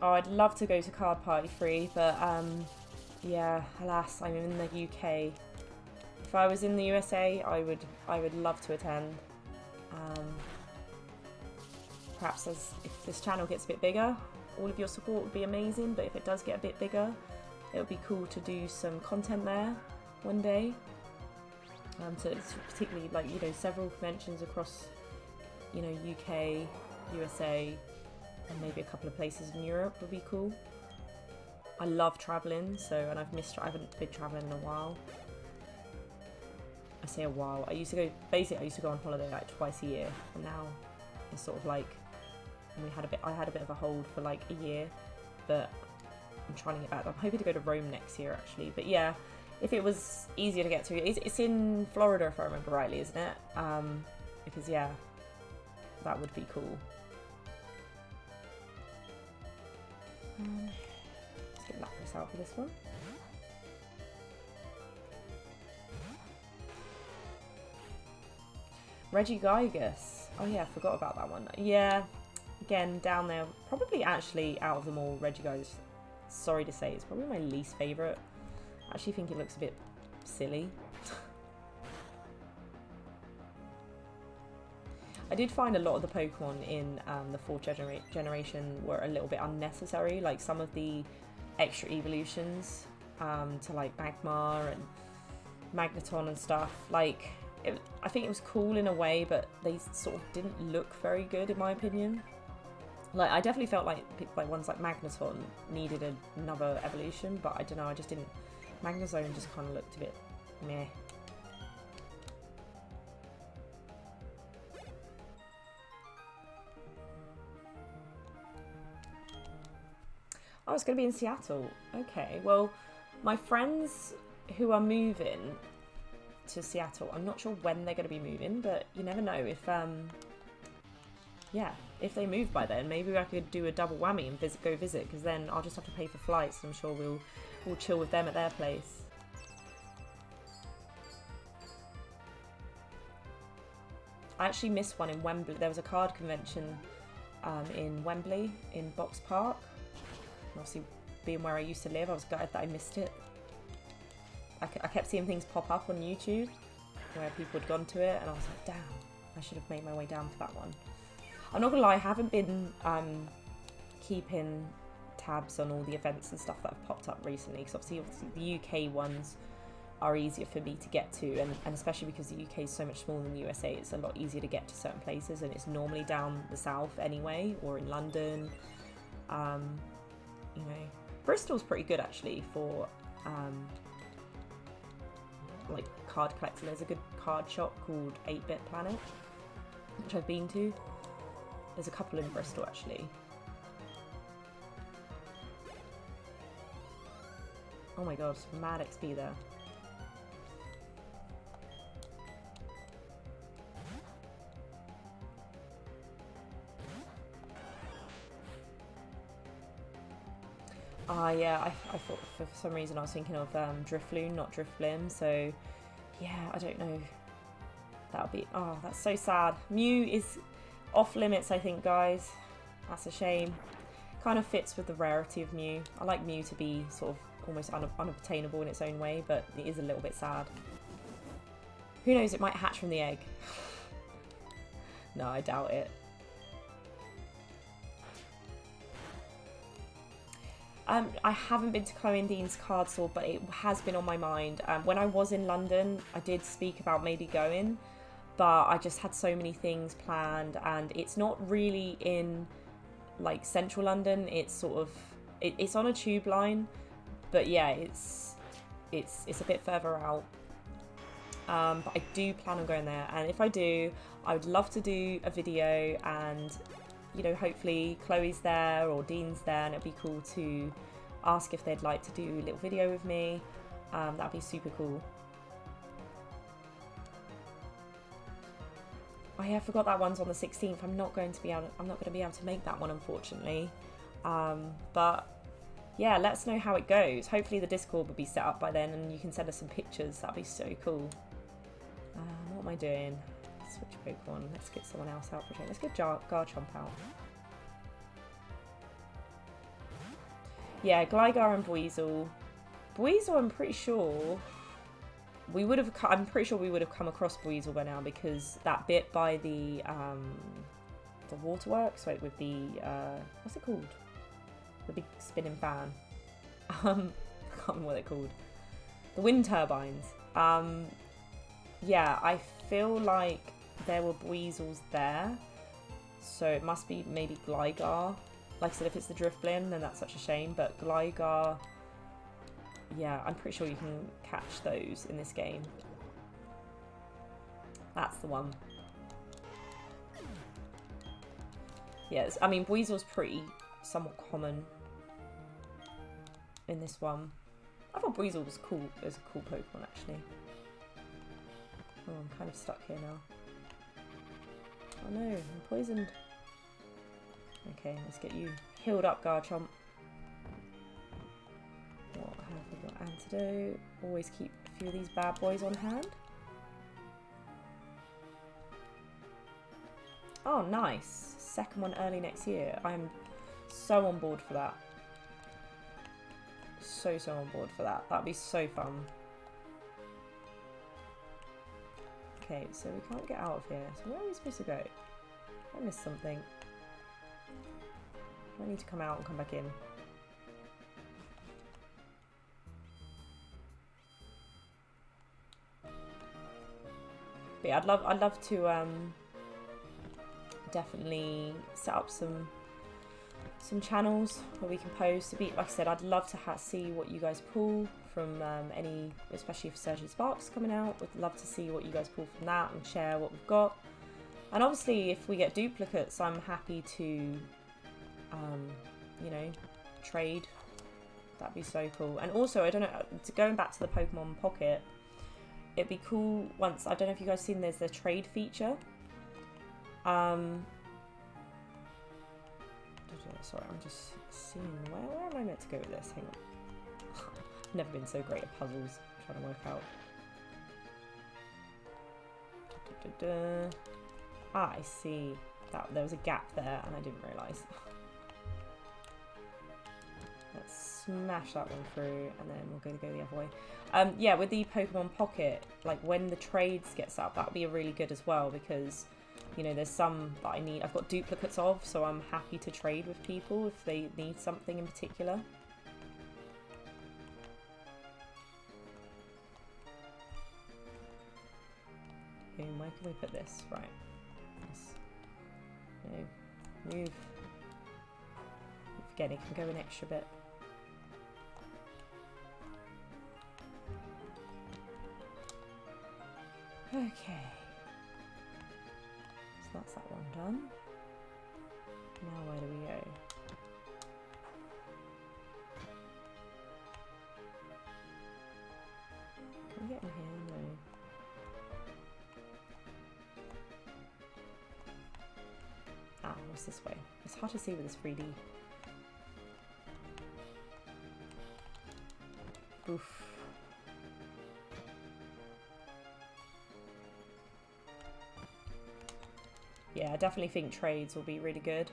Oh, I'd love to go to Card Party 3, but yeah, alas, I'm in the UK. If I was in the USA, I would love to attend. Perhaps if this channel gets a bit bigger, all of your support would be amazing, but if it does get a bit bigger, it would be cool to do some content there one day. So it's particularly like, you know, several conventions across, you know, UK, USA, and maybe a couple of places in Europe would be cool. I love travelling, and I haven't been travelling in a while. I say a while. I used to go on holiday like twice a year, and now it's sort of like, I had a bit of a hold for like a year, but I'm trying to get back. I'm hoping to go to Rome next year actually, but yeah, if it was easier to get to, it's in Florida if I remember rightly, isn't it? Because yeah, that would be cool. Let's get Lapras out for this one. Regigigas. Oh yeah, I forgot about that one. Yeah, again, down there. Probably actually out of them all, Regigigas, sorry to say, it's probably my least favourite. I actually think it looks a bit silly. I did find a lot of the Pokemon in the 4th generation were a little bit unnecessary, like some of the extra evolutions to like Magmar and Magneton and stuff. Like, I think it was cool in a way, but they sort of didn't look very good in my opinion. Like, I definitely felt like ones like Magneton needed another evolution, but I don't know, I just didn't. Magnezone just kind of looked a bit meh. Oh, it's going to be in Seattle. Okay, well, my friends who are moving to Seattle, I'm not sure when they're going to be moving, but you never know. If, yeah, if they move by then, maybe I could do a double whammy and go visit, because then I'll just have to pay for flights, and I'm sure we'll chill with them at their place. I actually missed one in Wembley. There was a card convention in Wembley, in Box Park. Obviously, being where I used to live, I was gutted that I missed it. I kept seeing things pop up on YouTube where people had gone to it, and I was like, damn, I should have made my way down for that one. I'm not gonna lie, I haven't been keeping tabs on all the events and stuff that have popped up recently, because obviously the UK ones are easier for me to get to, and especially because the UK is so much smaller than the USA, it's a lot easier to get to certain places, and it's normally down the south anyway, or in London. You know, Bristol's pretty good actually for like card collecting. There's a good card shop called 8-Bit Planet, which I've been to. There's a couple in Bristol actually. Oh my god, mad XP there. Yeah, I thought for some reason I was thinking of Drifloon, not Drifblim, so yeah, I don't know. That'll be, oh, that's so sad. Mew is off limits, I think, guys. That's a shame. Kind of fits with the rarity of Mew. I like Mew to be sort of almost unobtainable in its own way, but it is a little bit sad. Who knows, it might hatch from the egg. No, I doubt it. I haven't been to Chloe and Dean's card store, but it has been on my mind. When I was in London, I did speak about maybe going, but I just had so many things planned, and it's not really in like central London. It's sort of, it's on a tube line, but yeah, it's it's a bit further out. But I do plan on going there, and if I do, I would love to do a video, and you know, hopefully Chloe's there or Dean's there, and it'd be cool to ask if they'd like to do a little video with me. That'd be super cool. Oh yeah, I forgot that one's on the 16th. I'm not going to be able to make that one, unfortunately. But yeah, let us know how it goes. Hopefully the Discord will be set up by then, and you can send us some pictures. That'd be so cool. What am I doing? Switch Pokemon. Let's get someone else out for a change. Let's get Garchomp out. Yeah, Gligar and Buizel. Buizel, I'm pretty sure we would have. I'm pretty sure we would have come across Buizel by now, because that bit by the waterworks, wait, with the what's it called? The big spinning fan. I can't remember what they're called. The wind turbines. Yeah, I feel like there were Buizels there, so it must be maybe Gligar. Like I said, if it's the Drifblim, then that's such a shame, but Gligar, yeah, I'm pretty sure you can catch those in this game. That's the one. Yes, I mean, Buizel's pretty somewhat common in this one. I thought Buizel was cool as a cool Pokemon, actually. Oh, I'm kind of stuck here now. Oh no, I'm poisoned. Okay, let's get you healed up, Garchomp. What have we got? Antidote. Always keep a few of these bad boys on hand. Oh, nice. Second one early next year. I'm so on board for that. So on board for that. That'd be so fun. Okay, so we can't get out of here. So where are we supposed to go? I missed something. I need to come out and come back in. But yeah, I'd love to definitely set up some channels where we can post. To be, like I said, I'd love to see what you guys pull from any, especially if Surge and Sparks coming out. Would love to see what you guys pull from that and share what we've got. And obviously, if we get duplicates, I'm happy to, you know, trade. That'd be so cool. And also, I don't know, going back to the Pokemon Pocket, it'd be cool once, I don't know if you guys seen, there's the trade feature. Sorry, I'm just seeing where am I meant to go with this? Hang on. I've never been so great at puzzles. I'm trying to work out. Ah, I see. That there was a gap there and I didn't realise. Let's smash that one through and then we're going to go the other way. Yeah, with the Pokemon Pocket, like when the trades get set up, that would be really good as well, because you know, there's some that I've got duplicates of, so I'm happy to trade with people if they need something in particular. Okay, where can we put this? Right. Yes. No. Move. Again, it can go an extra bit. Okay. So that's that one done. Now where do we go? Can we get in here? No. Ah, what's this way? It's hard to see with this 3D. Oof. Yeah, I definitely think trades will be really good.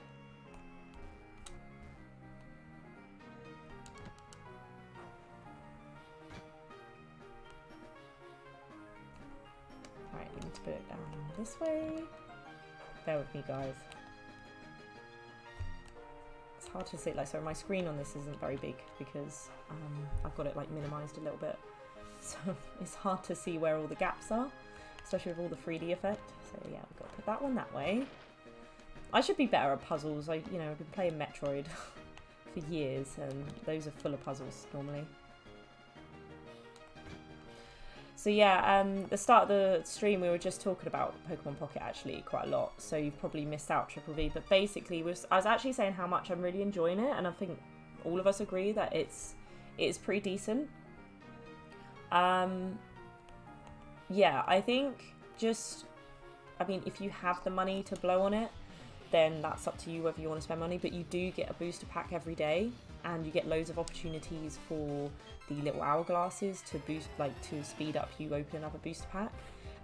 Right, we need to put it down this way. Bear with me, guys. It's hard to see, like, so my screen on this isn't very big because I've got it like minimized a little bit. So it's hard to see where all the gaps are, especially with all the 3D effect. So yeah, we've got to put that one that way. I should be better at puzzles. I've been playing Metroid for years, and those are full of puzzles normally. So yeah, the start of the stream we were just talking about Pokemon Pocket actually quite a lot, so you've probably missed out Triple V. But basically, I was actually saying how much I'm really enjoying it, and I think all of us agree that it's pretty decent. Yeah, I think I mean, if you have the money to blow on it, then that's up to you whether you want to spend money. But you do get a booster pack every day, and you get loads of opportunities for the little hourglasses to boost, like to speed up you open another booster pack.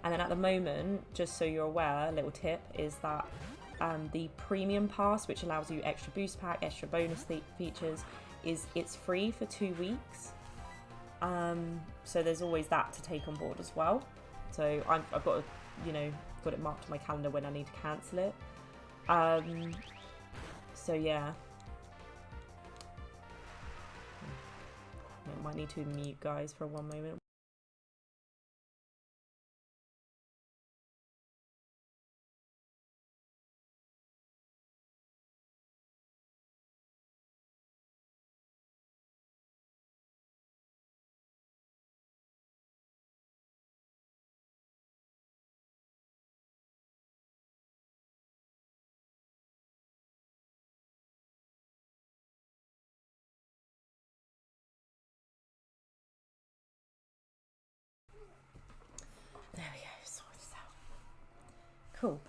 And then at the moment, just so you're aware, little tip is that the premium pass, which allows you extra booster pack, extra bonus features, it's free for 2 weeks. So there's always that to take on board as well. So I've got to, got it marked on my calendar when I need to cancel it. So yeah. I might need to mute guys for one moment. There we go, sort this out. Cool.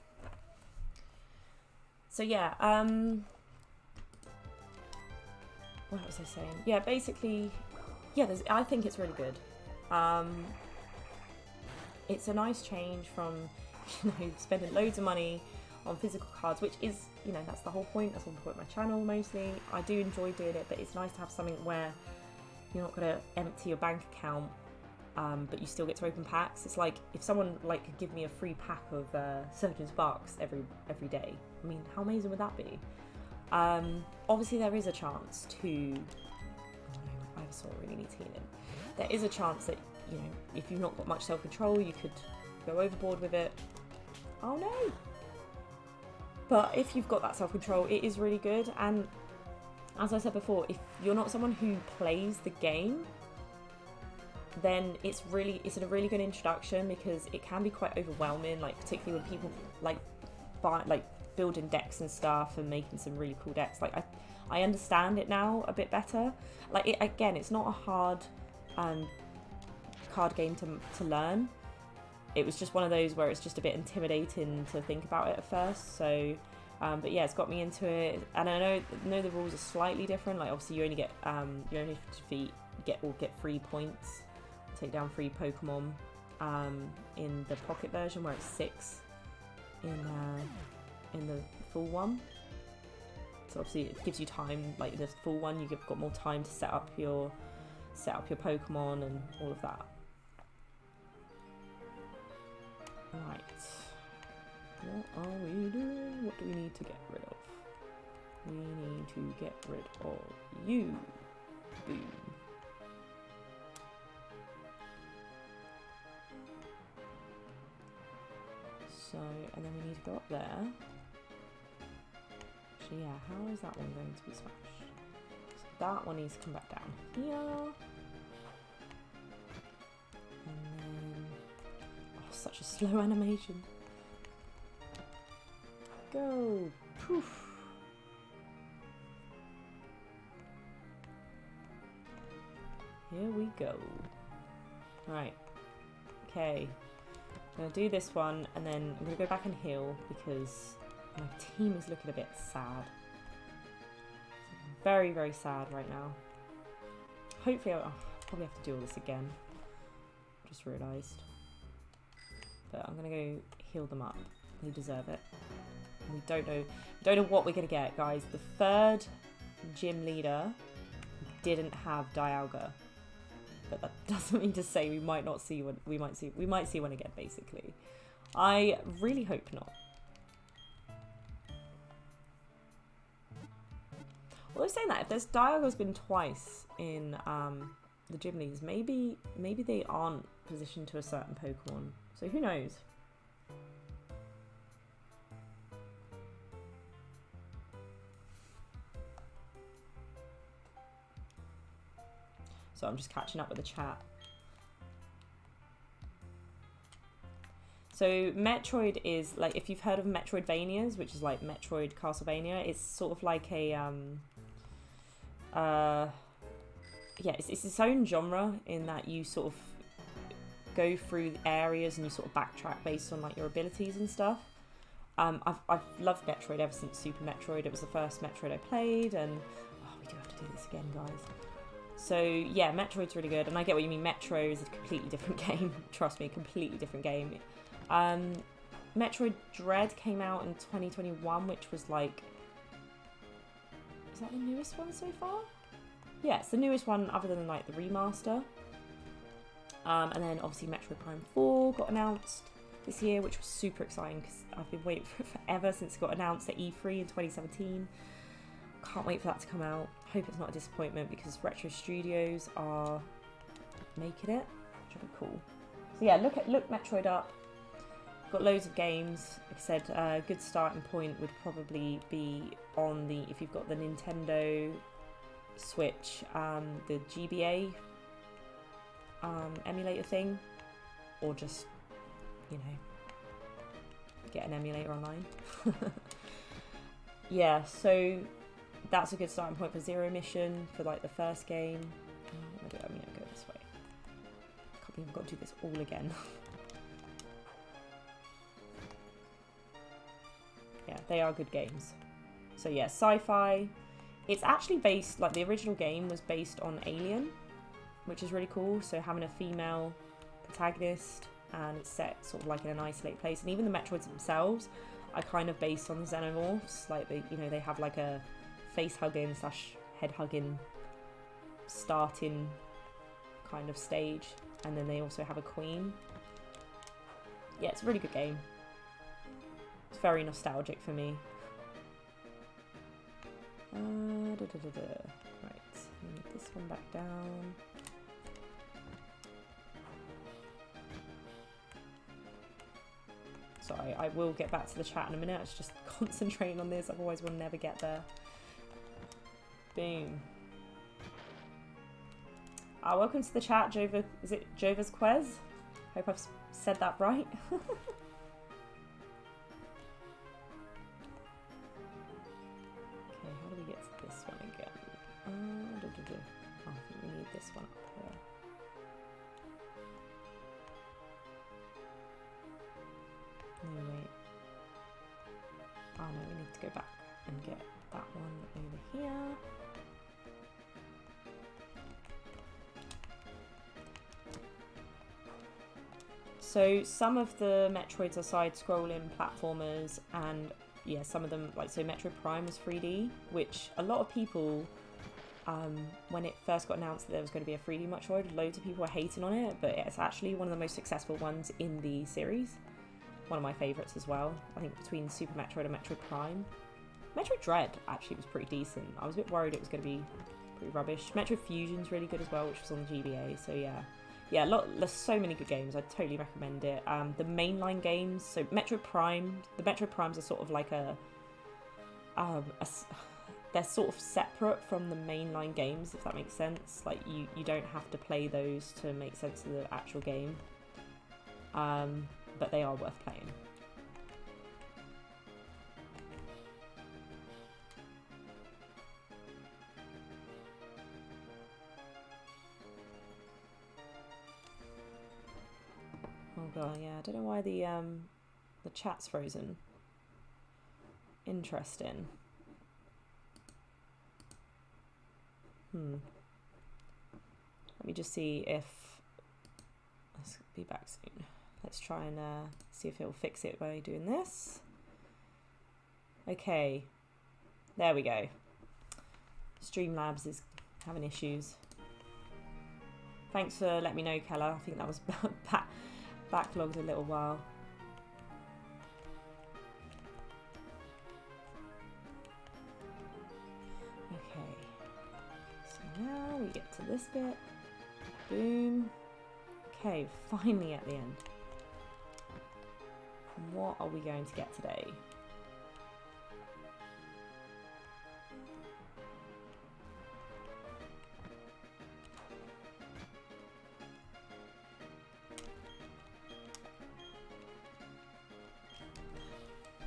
So yeah, what was I saying? Yeah, basically, yeah, I think it's really good. It's a nice change from, spending loads of money on physical cards, which is, that's the whole point. That's the whole point of my channel mostly. I do enjoy doing it, but it's nice to have something where you're not going to empty your bank account, but you still get to open packs. It's like if someone could give me a free pack of Surgeon Sparks every day. I mean, how amazing would that be? Obviously, there is a chance to. Oh no, my Ivysaur really needs healing. There is a chance that if you've not got much self-control, you could go overboard with it. Oh no! But if you've got that self-control, it is really good. And as I said before, if you're not someone who plays the game, then it's a really good introduction, because it can be quite overwhelming, particularly when people building decks and stuff and making some really cool decks. I understand it now a bit better. Again, it's not a hard card game to learn. It was just one of those where it's just a bit intimidating to think about it at first. So but yeah, it's got me into it, and I know the rules are slightly different. Obviously you only get get free points, take down free Pokemon in the pocket version, where it's 6 in the full one. So obviously it gives you time, the full one you've got more time to set up your Pokemon and all of that. Right, what are we doing? What do we need to get rid of? We need to get rid of you. Boom. So, and then we need to go up there. Actually, yeah, how is that one going to be smashed? So that one needs to come back down here. And then, oh, such a slow animation. Go! Poof! Here we go. Right. Okay. I'm going to do this one, and then I'm going to go back and heal, because my team is looking a bit sad. Very, very sad right now. Hopefully I'll probably have to do all this again. Just realised. But I'm going to go heal them up. They deserve it. And we don't know what we're going to get, guys. The third gym leader didn't have Dialga. But that doesn't mean to say we might not see one. We might see one again, basically. I really hope not. Although saying that, if there's Dialga's been twice in the gym leads, maybe they aren't positioned to a certain Pokemon. So who knows? So I'm just catching up with the chat. So Metroid is like, if you've heard of Metroidvanias, which is like Metroid Castlevania, it's sort of like a yeah, it's its own genre in that you sort of go through areas and you sort of backtrack based on like your abilities and stuff. I've loved Metroid ever since Super Metroid. It was the first Metroid I played, and oh, we do have to do this again, guys. So yeah, Metroid's really good, and I get what you mean. Metro is a completely different game. Trust me, completely different game. Metroid Dread came out in 2021, which was like, is that the newest one so far? Yeah, it's the newest one other than like the remaster. And then obviously Metroid Prime 4 got announced this year, which was super exciting because I've been waiting for it forever since it got announced at E3 in 2017. Can't wait for that to come out. Hope it's not a disappointment because Retro Studios are making it, which will be cool. So yeah, look Metroid up. Got loads of games. Like I said, a good starting point would probably be on the, if you've got the Nintendo Switch, the GBA emulator thing, or just, you know, get an emulator online. Yeah, so that's a good starting point for Zero Mission for like the first game. I'm gonna go this way. I can't believe I've got to do this all again. Yeah, they are good games. So yeah, sci-fi. It's actually based, like the original game was based on Alien, which is really cool. So having a female protagonist, and it's set sort of like in an isolated place. And even the Metroids themselves are kind of based on the Xenomorphs. Like they, you know, they have like a face hugging / head hugging starting kind of stage, and then they also have a queen. Yeah, it's a really good game. It's very nostalgic for me. Right, move this one back down. Sorry, I will get back to the chat in a minute. I was just concentrating on this, otherwise we'll never get there. Boom. Welcome to the chat, Jova. Is it Jova's Quez? Hope I've said that right. Okay, how do we get to this one again? Oh, I think we need this one up here. No, wait. Oh no, we need to go back and get that one over here. So some of the Metroids are side-scrolling platformers, and yeah, some of them, like, so Metroid Prime was 3D, which a lot of people, when it first got announced that there was going to be a 3D Metroid, loads of people were hating on it, but it's actually one of the most successful ones in the series. One of my favourites as well. I think between Super Metroid and Metroid Prime. Metroid Dread actually was pretty decent. I was a bit worried it was going to be pretty rubbish. Metroid Fusion's really good as well, which was on the GBA, so yeah. Yeah, there's so many good games. I totally recommend it. The mainline games, so Metroid Prime, the Metroid Primes are sort of like they're sort of separate from the mainline games, if that makes sense. Like you don't have to play those to make sense of the actual game. But they are worth playing. Oh god, yeah, I don't know why the chat's frozen. Interesting. Let me just see if... Let's be back soon. Let's try and see if it'll fix it by doing this. Okay. There we go. Streamlabs is having issues. Thanks for letting me know, Keller. I think that was backlogged a little while. Okay. So now we get to this bit. Boom. Okay, finally at the end. What are we going to get today?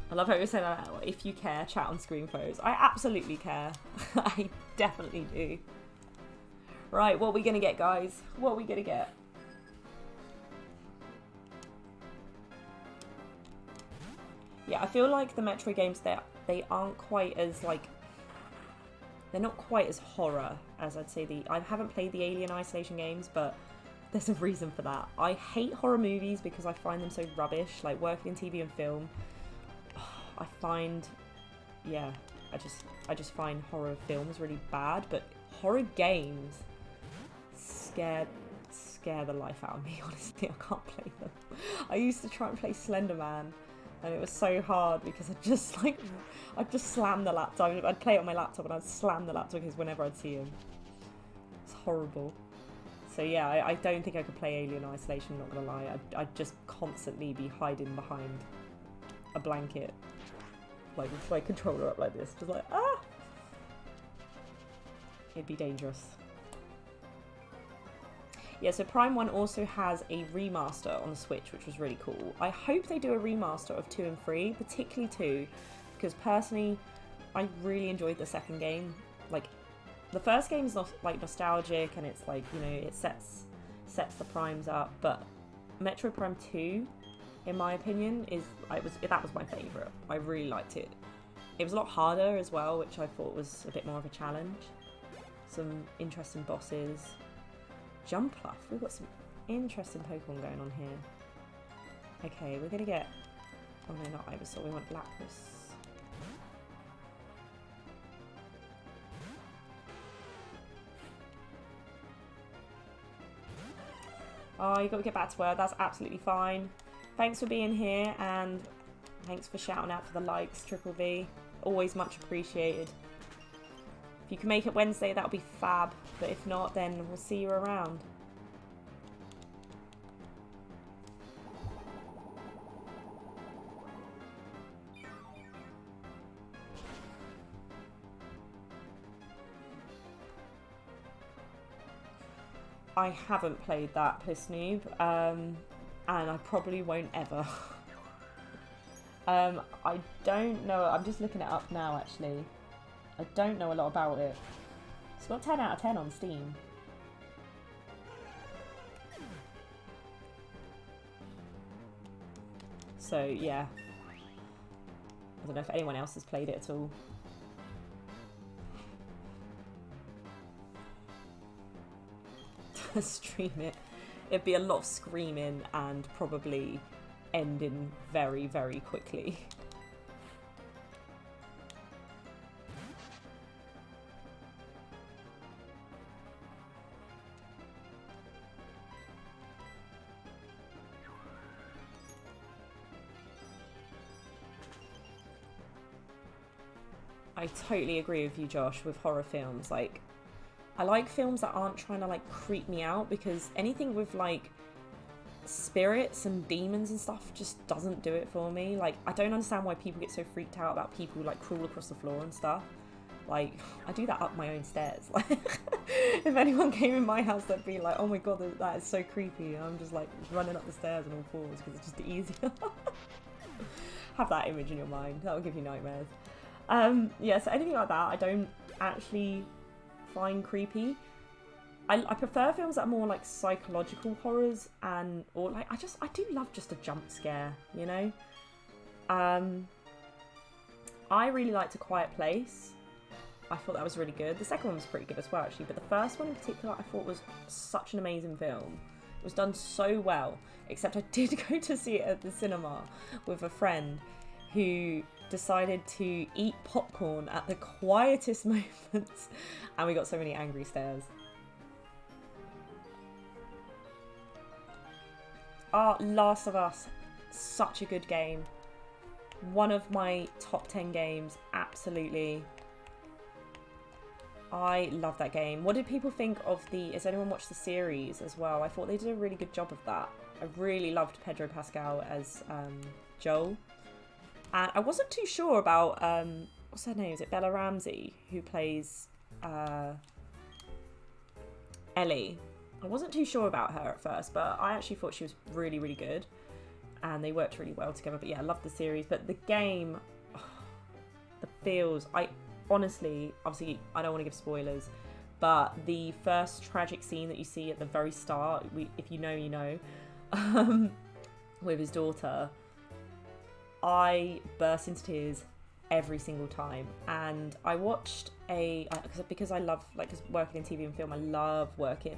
I love how you're saying that. If you care, chat on screen photos. I absolutely care. I definitely do. Right, what are we going to get, guys? What are we going to get? Yeah, I feel like the Metro games, they aren't quite as, like... They're not quite as horror as I'd say I haven't played the Alien Isolation games, but there's a reason for that. I hate horror movies because I find them so rubbish. Like, working in TV and film, I find... Yeah, I just find horror films really bad, but horror games scare the life out of me, honestly. I can't play them. I used to try and play Slender Man, and it was so hard because I'd just slam the laptop. I'd play it on my laptop and I'd slam the laptop because whenever I'd see him. It's horrible. So yeah, I don't think I could play Alien Isolation, not gonna lie. I'd just constantly be hiding behind a blanket. Like, with my controller up like this. Just like, ah! It'd be dangerous. Yeah, so Prime 1 also has a remaster on the Switch, which was really cool. I hope they do a remaster of 2 and 3, particularly 2, because personally, I really enjoyed the second game. Like, the first game is like nostalgic, and it's like, you know, it sets the primes up, but Metro Prime 2, in my opinion, that was my favourite. I really liked it. It was a lot harder as well, which I thought was a bit more of a challenge. Some interesting bosses. Jumpluff. We've got some interesting Pokemon going on here. Okay, we're gonna get... Oh no, not Ivysaur. We want Lapras. Oh, you got to get back to work. That's absolutely fine. Thanks for being here, and thanks for shouting out for the likes, Triple V. Always much appreciated. If you can make it Wednesday, that'll be fab. But if not, then we'll see you around. I haven't played that, Piss Noob, and I probably won't ever. I don't know. I'm just looking it up now, actually. I don't know a lot about it. It's got 10 out of 10 on Steam. So, yeah. I don't know if anyone else has played it at all. Stream it. It'd be a lot of screaming and probably ending very, very quickly. I totally agree with you, Josh, with horror films. Like, I like films that aren't trying to, like, creep me out, because anything with, like, spirits and demons and stuff just doesn't do it for me. Like, I don't understand why people get so freaked out about people, like, crawl across the floor and stuff. Like, I do that up my own stairs. Like, if anyone came in my house, they'd be like, oh my god, that is so creepy. And I'm just, like, running up the stairs on all fours because it's just easier. Have that image in your mind. That will give you nightmares. Yeah, so anything like that, I don't actually find creepy. I prefer films that are more like psychological horrors, or like, I do love just a jump scare, you know? I really liked A Quiet Place. I thought that was really good. The second one was pretty good as well, actually, but the first one in particular I thought was such an amazing film. It was done so well, except I did go to see it at the cinema with a friend who decided to eat popcorn at the quietest moments, and we got so many angry stares. Last of Us, such a good game. One of my top 10 games, absolutely. I love that game. What did people think of has anyone watched the series as well? I thought they did a really good job of that. I really loved Pedro Pascal as Joel. And I wasn't too sure about, what's her name? Is it Bella Ramsey, who plays Ellie? I wasn't too sure about her at first, but I actually thought she was really, really good. and they worked really well together. But yeah, I love the series. But the game, the feels, I honestly, obviously, I don't want to give spoilers, but the first tragic scene that you see at the very start, if you know, you know, with his daughter, I burst into tears every single time. And I watched because I love, like, just working in TV and film, I love watching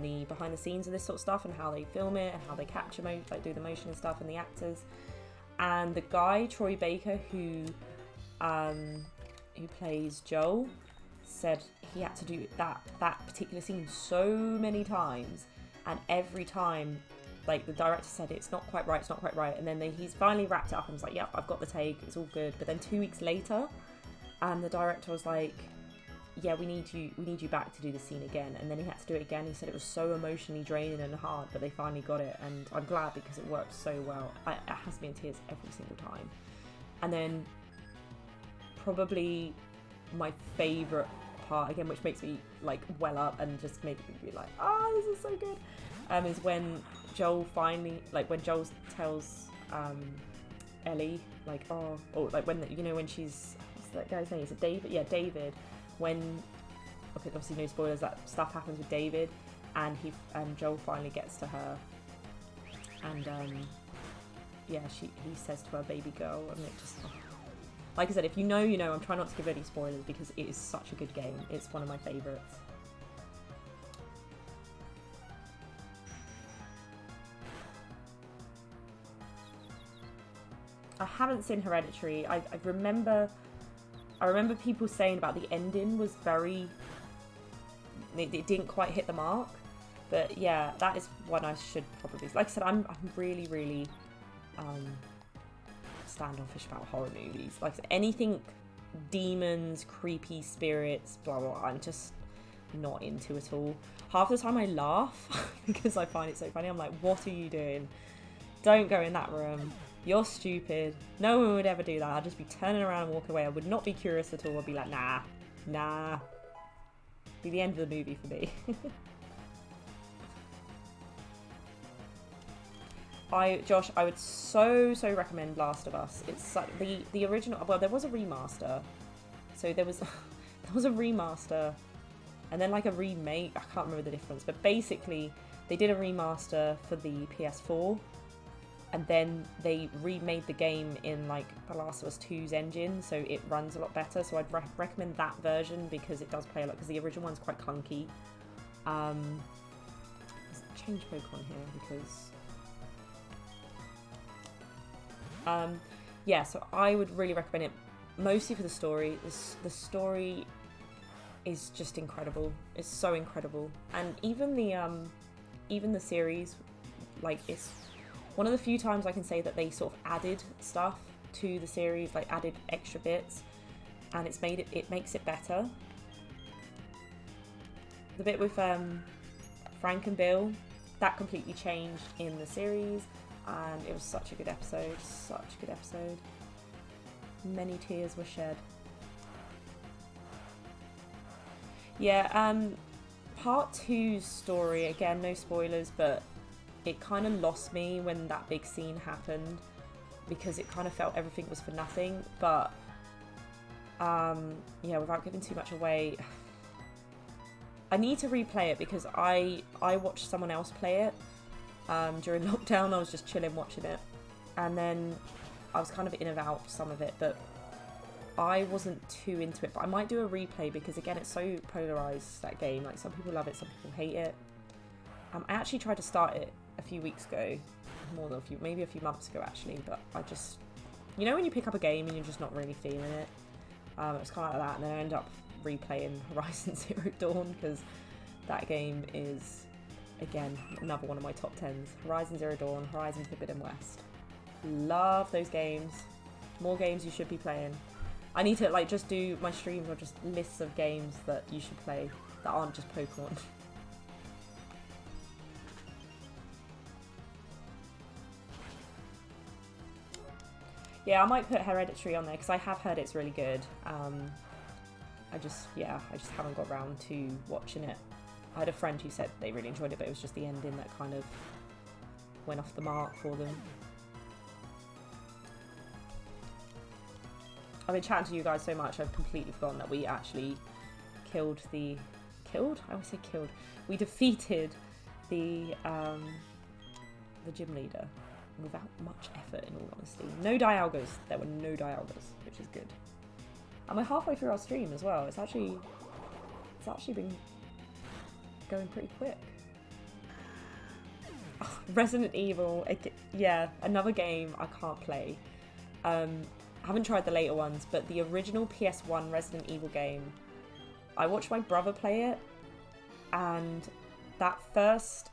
the behind the scenes of this sort of stuff and how they film it and how they capture do the motion and stuff, and the actors. And the guy, Troy Baker, who plays Joel, said he had to do that particular scene so many times, and every time, like, the director said it's not quite right, and then he's finally wrapped it up and was like, yep, I've got the take, it's all good. But then 2 weeks later, the director was like, yeah, we need you back to do the scene again. And then he had to do it again. He said it was so emotionally draining and hard, but they finally got it, and I'm glad because it worked so well. It has me in tears every single time. And then probably my favourite part, again, which makes me like well up and just makes me be like, oh, this is so good, is when Joel finally, like, when Joel tells Ellie, like, like, when, you know, when she's, what's that guy's name? Is it David? Yeah, David. When, okay, obviously no spoilers, that stuff happens with David, and Joel finally gets to her, and yeah, he says to her, baby girl, and it just, like I said, if you know, you know. I'm trying not to give any spoilers because it is such a good game. It's one of my favourites. I haven't seen Hereditary. I remember people saying about the ending was it didn't quite hit the mark. But yeah, that is one I should probably, like I said, I'm really, really standoffish about horror movies. Like I said, anything demons, creepy spirits, blah blah blah, I'm just not into at all. Half the time I laugh because I find it so funny. I'm like, what are you doing? Don't go in that room. You're stupid. No one would ever do that. I'd just be turning around and walking away. I would not be curious at all. I'd be like, nah. Be the end of the movie for me. Josh, I would so recommend Last of Us. It's like the original. Well, there was a remaster. So there was a remaster, and then like a remake. I can't remember the difference, but basically they did a remaster for the PS4. And then they remade the game in like The Last of Us 2's engine, so it runs a lot better. So I'd recommend that version because it does play a lot, because the original one's quite clunky. Let's change Pokemon here because... yeah, so I would really recommend it, mostly for the story. The story is just incredible. It's so incredible. And even the series, like, it's one of the few times I can say that they sort of added stuff to the series, like added extra bits, and it makes it better. The bit with Frank and Bill, that completely changed in the series, and it was such a good episode, Many tears were shed. Yeah, part 2's story, again, no spoilers, but it kind of lost me when that big scene happened because it kind of felt everything was for nothing. But yeah, without giving too much away, I need to replay it because I watched someone else play it during lockdown. I was just chilling watching it, and then I was kind of in and out some of it, but I wasn't too into it. But I might do a replay because, again, it's so polarized, that game. Like, some people love it, some people hate it. I actually tried to start it a few weeks ago, maybe a few months ago actually, but I just, you know, when you pick up a game and you're just not really feeling it, it was kind of like that, and then I ended up replaying Horizon Zero Dawn because that game is, again, another one of my top 10s. Horizon Zero Dawn, Horizon Forbidden West. Love those games. More games you should be playing. I need to, like, just do my streams or just lists of games that you should play that aren't just Pokemon. Yeah, I might put Hereditary on there because I have heard it's really good. I just haven't got around to watching it. I had a friend who said they really enjoyed it, but it was just the ending that kind of went off the mark for them. I've been chatting to you guys so much, I've completely forgotten that we actually killed the... Killed? I always say killed. We defeated the gym leader without much effort, in all honesty. No Dialgos. There were no Dialgos, which is good. And we're halfway through our stream as well. It's actually been going pretty quick. Oh, Resident Evil, yeah, another game I can't play. I haven't tried the later ones, but the original PS1 Resident Evil game, I watched my brother play it, and that first,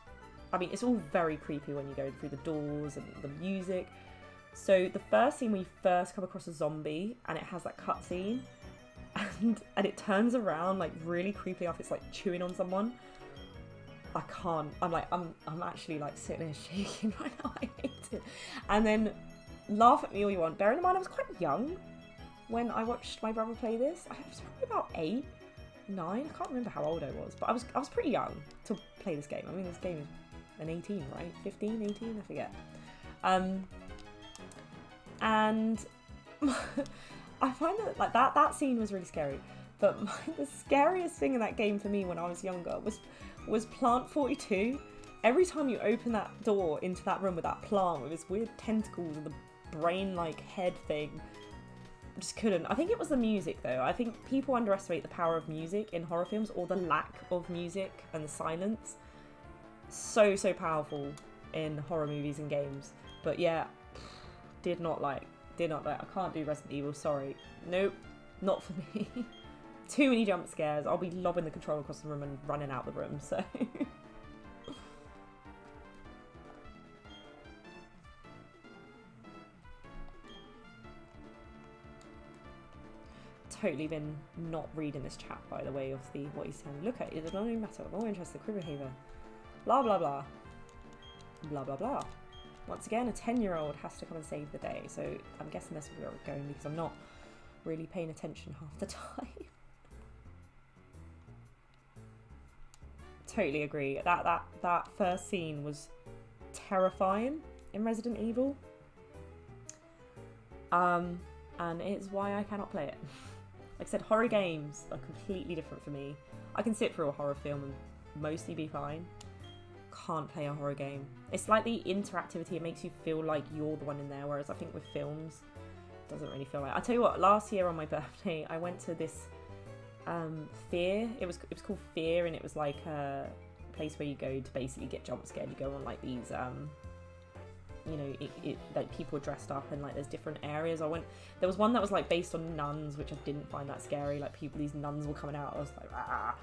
I mean, it's all very creepy when you go through the doors and the music. So the first scene when you first come across a zombie and it has that cutscene, and it turns around like really creepily off, it's like chewing on someone. I can't. I'm actually like sitting here shaking right now. I hate it. And then laugh at me all you want. Bearing in mind I was quite young when I watched my brother play this. I was probably about 8, 9. I can't remember how old I was, but I was pretty young to play this game. I mean, this game is an 18, right? 15, 18, I forget. And I find that like that scene was really scary. But the scariest thing in that game for me when I was younger was Plant 42. Every time you open that door into that room with that plant with its weird tentacles and the brain-like head thing, I just couldn't. I think it was the music though. I think people underestimate the power of music in horror films, or the lack of music and the silence. So powerful in horror movies and games. But yeah, did not like. I can't do Resident Evil, sorry. Nope, not for me. Too many jump scares. I'll be lobbing the controller across the room and running out the room, so. Totally been not reading this chat, by the way, of what he's saying. Look at it, it does not even matter. More interested, crew behaviour. Blah, blah, blah. Blah, blah, blah. Once again, a 10-year-old has to come and save the day, so I'm guessing that's where we're going because I'm not really paying attention half the time. Totally agree. That first scene was terrifying in Resident Evil. And it's why I cannot play it. Like I said, horror games are completely different for me. I can sit through a horror film and mostly be fine. Can't play a horror game. It's like the interactivity, it makes you feel like you're the one in there, whereas I think with films, it doesn't really feel like. I'll tell you what, last year on my birthday, I went to this Fear. It was called Fear, and it was like a place where you go to basically get jump scared. You go on like these you know, like people are dressed up and like there's different areas. There was one that was like based on nuns, which I didn't find that scary. Like these nuns were coming out. I was like, ah.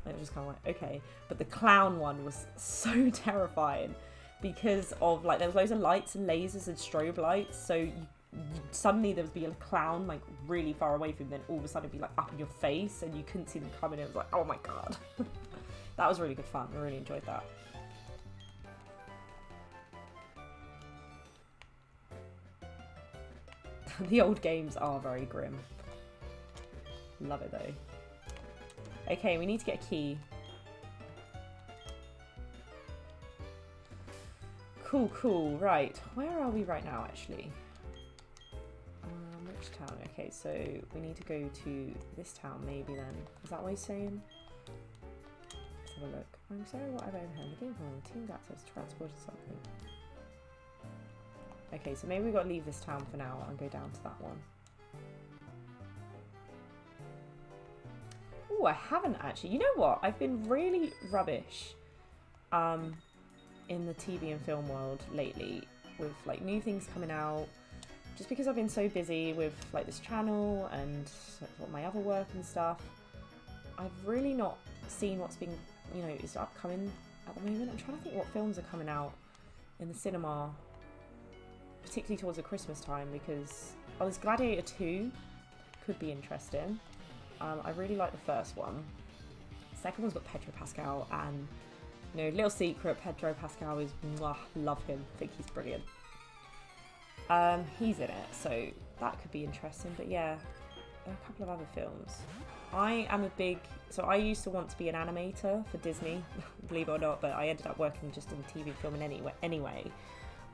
And it was just kind of like, okay. But the clown one was so terrifying because of like there was loads of lights and lasers and strobe lights. So suddenly there would be a clown like really far away from you, then all of a sudden it'd be like up in your face and you couldn't see them coming. It was like, oh my god. That was really good fun. I really enjoyed that. The old games are very grim. Love it though. Okay, we need to get a key. Cool. Right, where are we right now actually? Which town? Okay, so we need to go to this town maybe then. Is that what he's saying? Let's have a look. I'm sorry what I've overheard. The game from team access transport or something. Okay, so maybe we've got to leave this town for now and go down to that one. Oh, I haven't actually. You know what? I've been really rubbish in the TV and film world lately with like new things coming out. Just because I've been so busy with like this channel and my other work and stuff, I've really not seen what's been, you know, is upcoming at the moment. I'm trying to think what films are coming out in the cinema, particularly towards the Christmas time, because this Gladiator 2 could be interesting. I really like the first one. The second one's got Pedro Pascal, and you know, little secret, Pedro Pascal is mwah, love him. I think he's brilliant. He's in it, so that could be interesting. But yeah, a couple of other films. I I used to want to be an animator for Disney, believe it or not, but I ended up working just in TV and film anyway.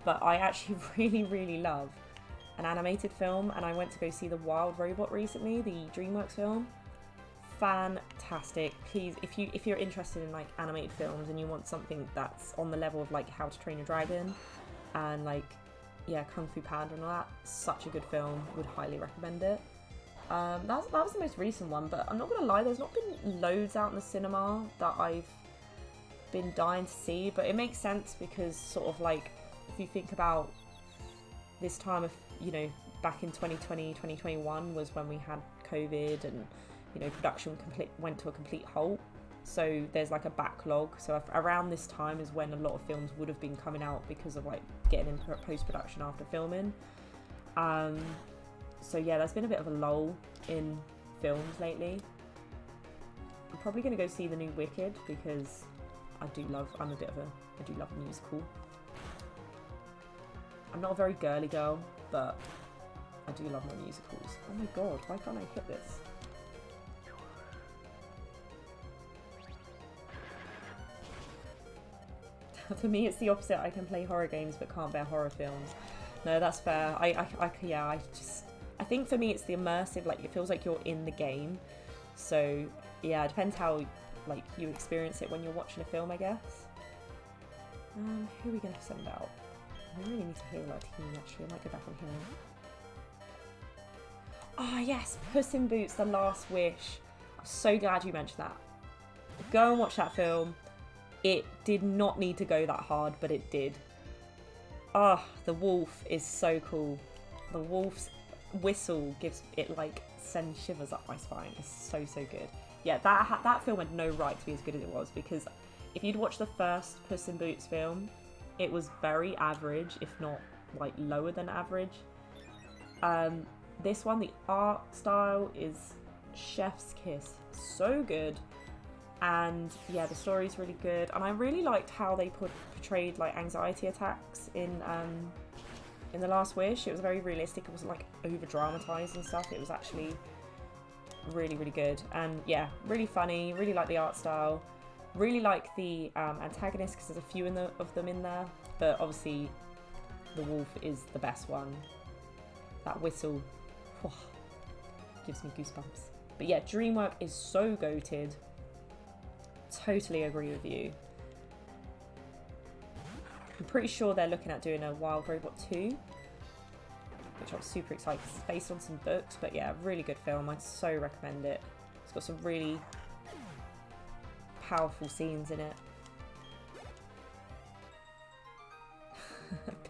but I actually really love an animated film, and I went to go see The Wild Robot recently, the DreamWorks film. Fantastic. Please, if you're interested in like animated films and you want something that's on the level of like How to Train Your Dragon and like, yeah, Kung Fu Panda and all that, such a good film, would highly recommend it. That was the most recent one, but I'm not gonna lie, there's not been loads out in the cinema that I've been dying to see, but it makes sense because sort of like, if you think about this time of, you know, back in 2020, 2021 was when we had COVID and, you know, production went to a complete halt. So there's like a backlog. So around this time is when a lot of films would have been coming out because of like getting in post-production after filming. So yeah, there's been a bit of a lull in films lately. I'm probably going to go see the new Wicked because I do love a musical. I'm not a very girly girl, but I do love my musicals. Oh my god, why can't I hit this? For me, it's the opposite. I can play horror games but can't bear horror films. No, that's fair. I think for me it's the immersive, like it feels like you're in the game. So yeah, it depends how like you experience it when you're watching a film, I guess. Who are we gonna send out? I really need to heal our team actually. I might go back on here. Ah yes, Puss in Boots: The Last Wish. I'm so glad you mentioned that. Go and watch that film. It did not need to go that hard, but it did. Ah, the wolf is so cool. The wolf's whistle gives it like sends shivers up my spine. It's so good. Yeah, that film had no right to be as good as it was, because if you'd watched the first Puss in Boots film, it was very average, if not like lower than average. This one, the art style is chef's kiss. So good. And yeah, the story's really good, and I really liked how they portrayed like anxiety attacks in The Last Wish. It was very realistic. It wasn't like over dramatized and stuff. It was actually really good, and yeah, really funny. Really like the art style. Really like the antagonist, because there's a few of them in there, but obviously the wolf is the best one. That whistle gives me goosebumps. But yeah, DreamWorks is so goated. Totally agree with you. I'm pretty sure they're looking at doing a Wild Robot 2, which I'm super excited because it's based on some books. But yeah, really good film. I'd so recommend it. It's got some really powerful scenes in it.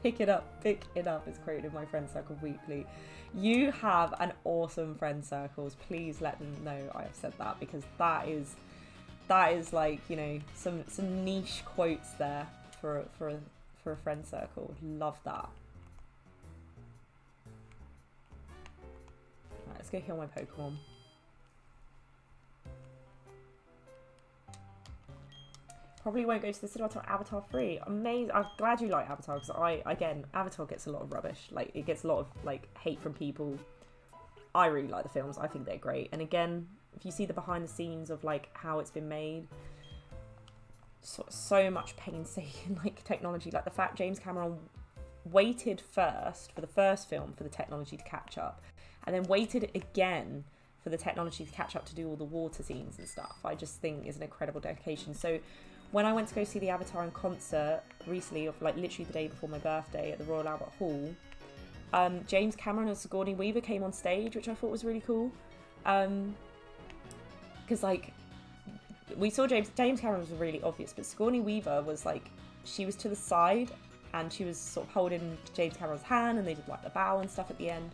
Pick it up. It's quoted in my friend circle weekly. You have an awesome friend circles. Please let them know I have said that, because that is like, you know, some niche quotes there for a friend circle. Love that. Right, let's go heal my Pokemon. Probably won't go to the cinema till Avatar 3. Amazing. I'm glad you like Avatar, because again, Avatar gets a lot of rubbish. Like, it gets a lot of like hate from people. I really like the films. I think they're great. And again, if you see the behind the scenes of like how it's been made, so much painstaking like technology. Like the fact James Cameron waited first for the first film for the technology to catch up, and then waited again for the technology to catch up to do all the water scenes and stuff, I just think is an incredible dedication. So when I went to go see the Avatar in concert recently, of like literally the day before my birthday at the Royal Albert Hall, James Cameron and Sigourney Weaver came on stage, which I thought was really cool. Because like we saw James Cameron was really obvious, but Sigourney Weaver was like, she was to the side and she was sort of holding James Cameron's hand, and they did like the bow and stuff at the end.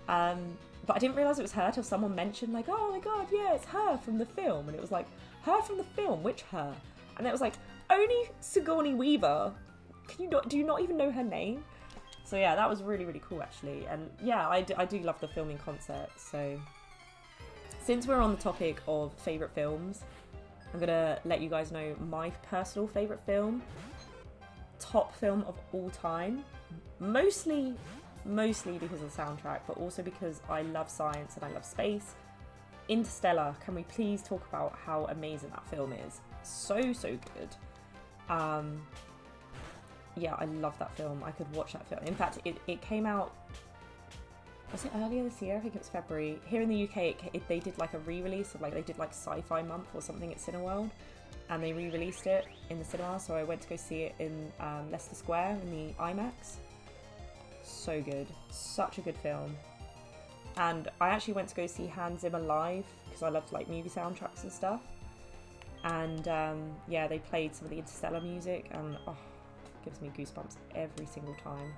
But I didn't realise it was her till someone mentioned like, oh my god, yeah, it's her from the film. And it was like, her from the film? Which her? And it was like, only Sigourney Weaver? Do you not even know her name? So yeah, that was really cool actually. And yeah, I do love the film in concert. So since we're on the topic of favourite films, I'm gonna let you guys know my personal favourite film. Top film of all time. Mostly because of the soundtrack, but also because I love science and I love space. Interstellar. Can we please talk about how amazing that film is? So good. yeah, I love that film. I could watch that film. In fact, it came out, was it earlier this year? I think it was February. Here in the UK, they did like a re-release of like, they did like Sci-Fi Month or something at Cineworld, and they re-released it in the cinema, so I went to go see it in Leicester Square in the IMAX. So good. Such a good film. And I actually went to go see Hans Zimmer live, because I loved like movie soundtracks and stuff. And yeah, they played some of the Interstellar music, and oh, it gives me goosebumps every single time.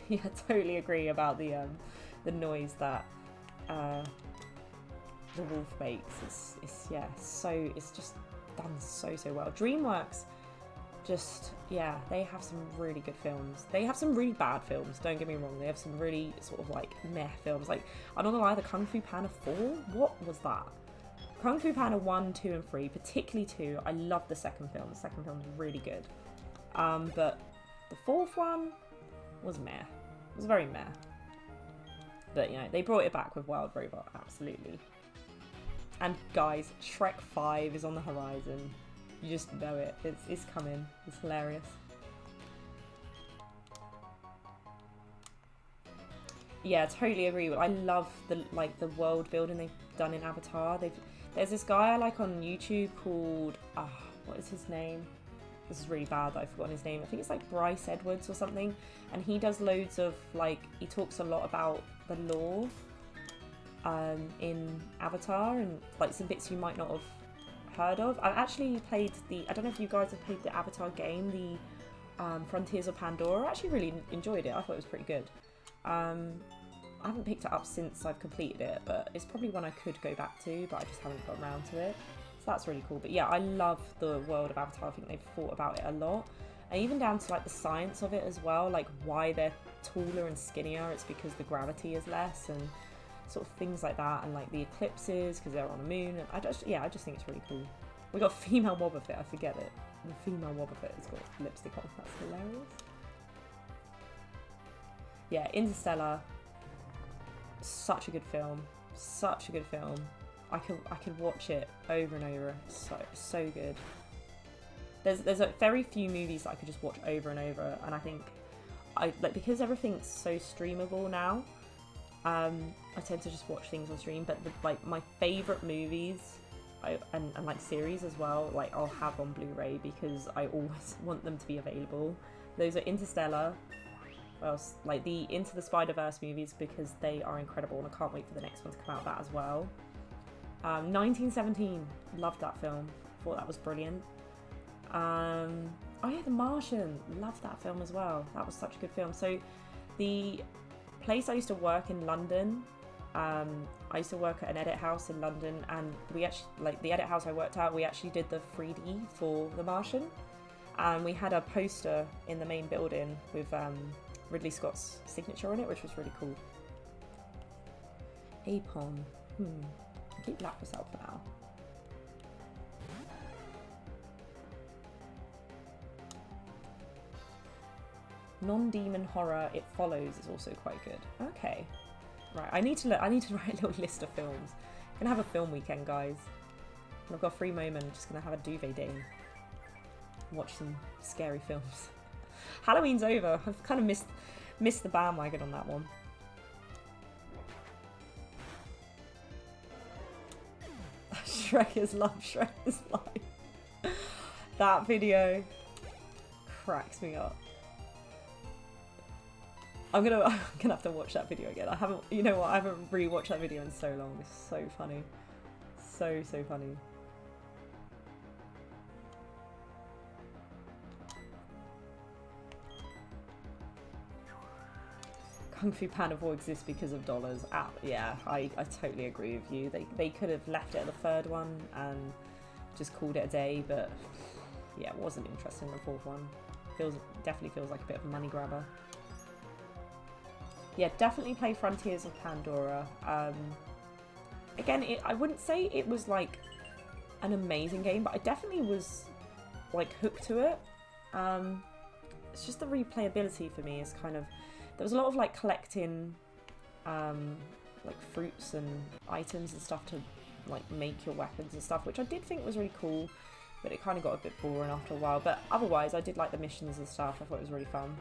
Yeah, totally agree about the noise that the wolf makes. It's yeah, so it's just done so well. DreamWorks, just, yeah, they have some really good films. They have some really bad films, don't get me wrong. They have some really sort of like meh films. Like, I'm not gonna lie, the Kung Fu Panda 4, what was that? Kung Fu Panda 1, 2 and 3, particularly 2, I love the second film. The second film was really good. But the fourth one was meh. It was very meh. But, you know, they brought it back with Wild Robot, absolutely. And guys, Shrek 5 is on the horizon. You just know it. It's coming. It's hilarious. Yeah, totally agree. I love the world building they've done in Avatar. There's this guy I like on YouTube called what is his name? This is really bad that I've forgotten his name. I think it's like Bryce Edwards or something. And he does loads of like, he talks a lot about the lore in Avatar, and like some bits you might not have heard of. I actually played I don't know if you guys have played the Avatar game, the Frontiers of Pandora. I actually really enjoyed it. I thought it was pretty good. I haven't picked it up since I've completed it, but it's probably one I could go back to, but I just haven't gotten around to it. So that's really cool. But yeah, I love the world of Avatar. I think they've thought about it a lot. And even down to like the science of it as well, like why they're taller and skinnier. It's because the gravity is less, and sort of things like that, and like the eclipses because they're on a moon. And I just think it's really cool. We got female Wobba Fett, I forget it. The female Wobba Fett has got lipstick on. That's hilarious. Yeah, Interstellar, such a good film. Such a good film. I could watch it over and over. So good. There's very few movies that I could just watch over and over, and I think because everything's so streamable now. I tend to just watch things on stream, but like my favourite movies and like series as well, like I'll have on Blu-ray because I always want them to be available. Those are Interstellar, well, like the Into the Spider-Verse movies, because they are incredible, and I can't wait for the next one to come out, that as well. 1917, loved that film, thought that was brilliant. Oh yeah, The Martian, loved that film as well. That was such a good film. So the place I used to work in London, I used to work at an edit house in London, and we actually, like the edit house I worked at, we actually did the 3D for The Martian, and we had a poster in the main building with Ridley Scott's signature on it, which was really cool. Apon, keep Lapras out for now. Non-demon horror, It Follows is also quite good. Okay, right. I need to write a little list of films. I'm gonna have a film weekend, guys. When I've got a free moment, I'm just gonna have a duvet day. Watch some scary films. Halloween's over. I've kind of missed the bandwagon on that one. Shrek is love. Shrek is life. That video cracks me up. I'm gonna have to watch that video again. I haven't, you know what? I haven't rewatched that video in so long. It's so funny, so funny. Kung Fu Panda 4 exists because of dollars. Yeah, I totally agree with you. They could have left it at the third one and just called it a day, but yeah, it wasn't interesting in the fourth one. Definitely feels like a bit of a money grabber. Yeah, definitely play Frontiers of Pandora. Again, I wouldn't say it was like an amazing game, but I definitely was like hooked to it. It's just the replayability for me is kind of, there was a lot of like collecting like fruits and items and stuff to like make your weapons and stuff, which I did think was really cool, but it kind of got a bit boring after a while. But otherwise, I did like the missions and stuff. I thought it was really fun.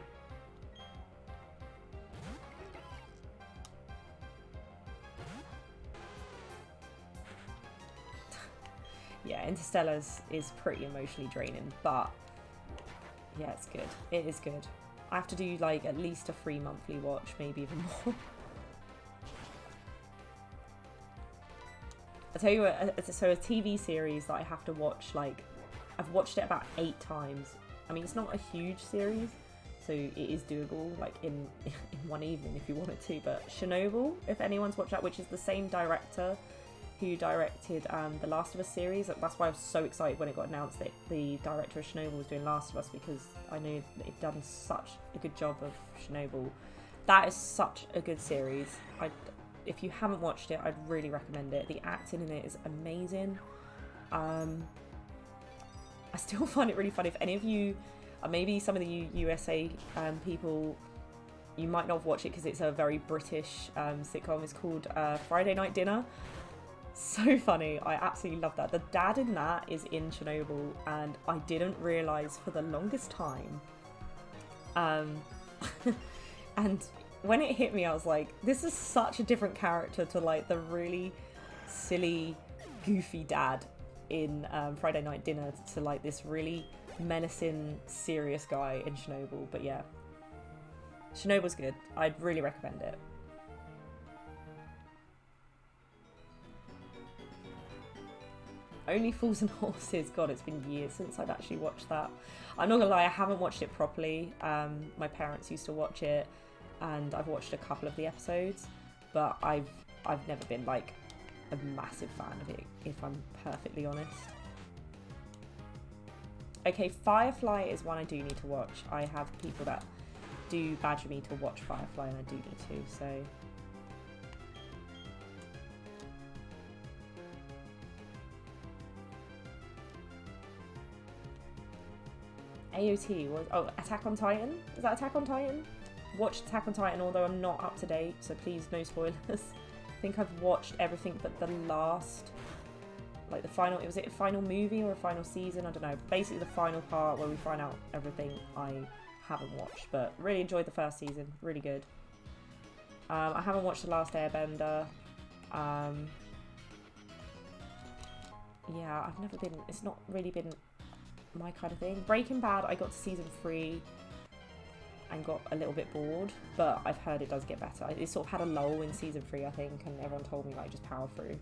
Yeah, Interstellar is pretty emotionally draining, but yeah, it's good. It is good. I have to do like at least a 3 monthly watch, maybe even more. I'll tell you what, so a TV series that I have to watch, like, I've watched it about 8 times. I mean, it's not a huge series, so it is doable, like, in one evening if you wanted to, but Chernobyl, if anyone's watched that, which is the same director who directed the Last of Us series. That's why I was so excited when it got announced that the director of Chernobyl was doing Last of Us, because I knew that he'd done such a good job of Chernobyl. That is such a good series. If you haven't watched it, I'd really recommend it. The acting in it is amazing. I still find it really funny. If any of you, maybe some of the USA people, you might not have watched it because it's a very British sitcom. It's called Friday Night Dinner. So funny. I absolutely love that. The dad in that is in Chernobyl, and I didn't realise for the longest time. And when it hit me, I was like, this is such a different character to like the really silly, goofy dad in Friday Night Dinner to like this really menacing, serious guy in Chernobyl. But yeah, Chernobyl's good. I'd really recommend it. Only Fools and Horses. God, it's been years since I've actually watched that. I'm not gonna lie, I haven't watched it properly. My parents used to watch it, and I've watched a couple of the episodes, but I've never been like a massive fan of it, if I'm perfectly honest. Okay, Firefly is one I do need to watch. I have people that do badger me to watch Firefly, and I do need to, so... AOT was... Oh, Attack on Titan? Is that Attack on Titan? Watched Attack on Titan, although I'm not up to date, so please no spoilers. I think I've watched everything but the last... Like the final... Was it a final movie or a final season? I don't know. Basically the final part where we find out everything I haven't watched, but really enjoyed the first season. Really good. I haven't watched The Last Airbender. Yeah, I've never been... It's not really been... my kind of thing. Breaking Bad, I got to season 3 and got a little bit bored, but I've heard it does get better. It sort of had a lull in season 3, I think, and everyone told me like just power through.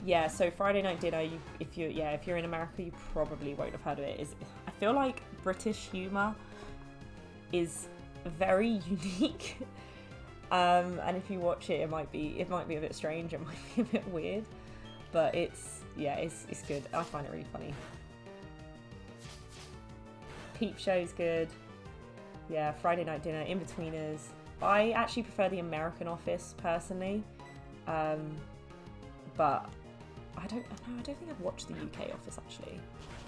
Yeah, so Friday Night Dinner, if you're in America, you probably won't have heard of it. I feel like British humour is very unique, and if you watch it, it might be a bit strange. It might be a bit weird, but it's good. I find it really funny. Peep Show's good. Yeah, Friday Night Dinner, In-Betweeners. I actually prefer the American Office personally, but I don't think I've watched the UK Office actually.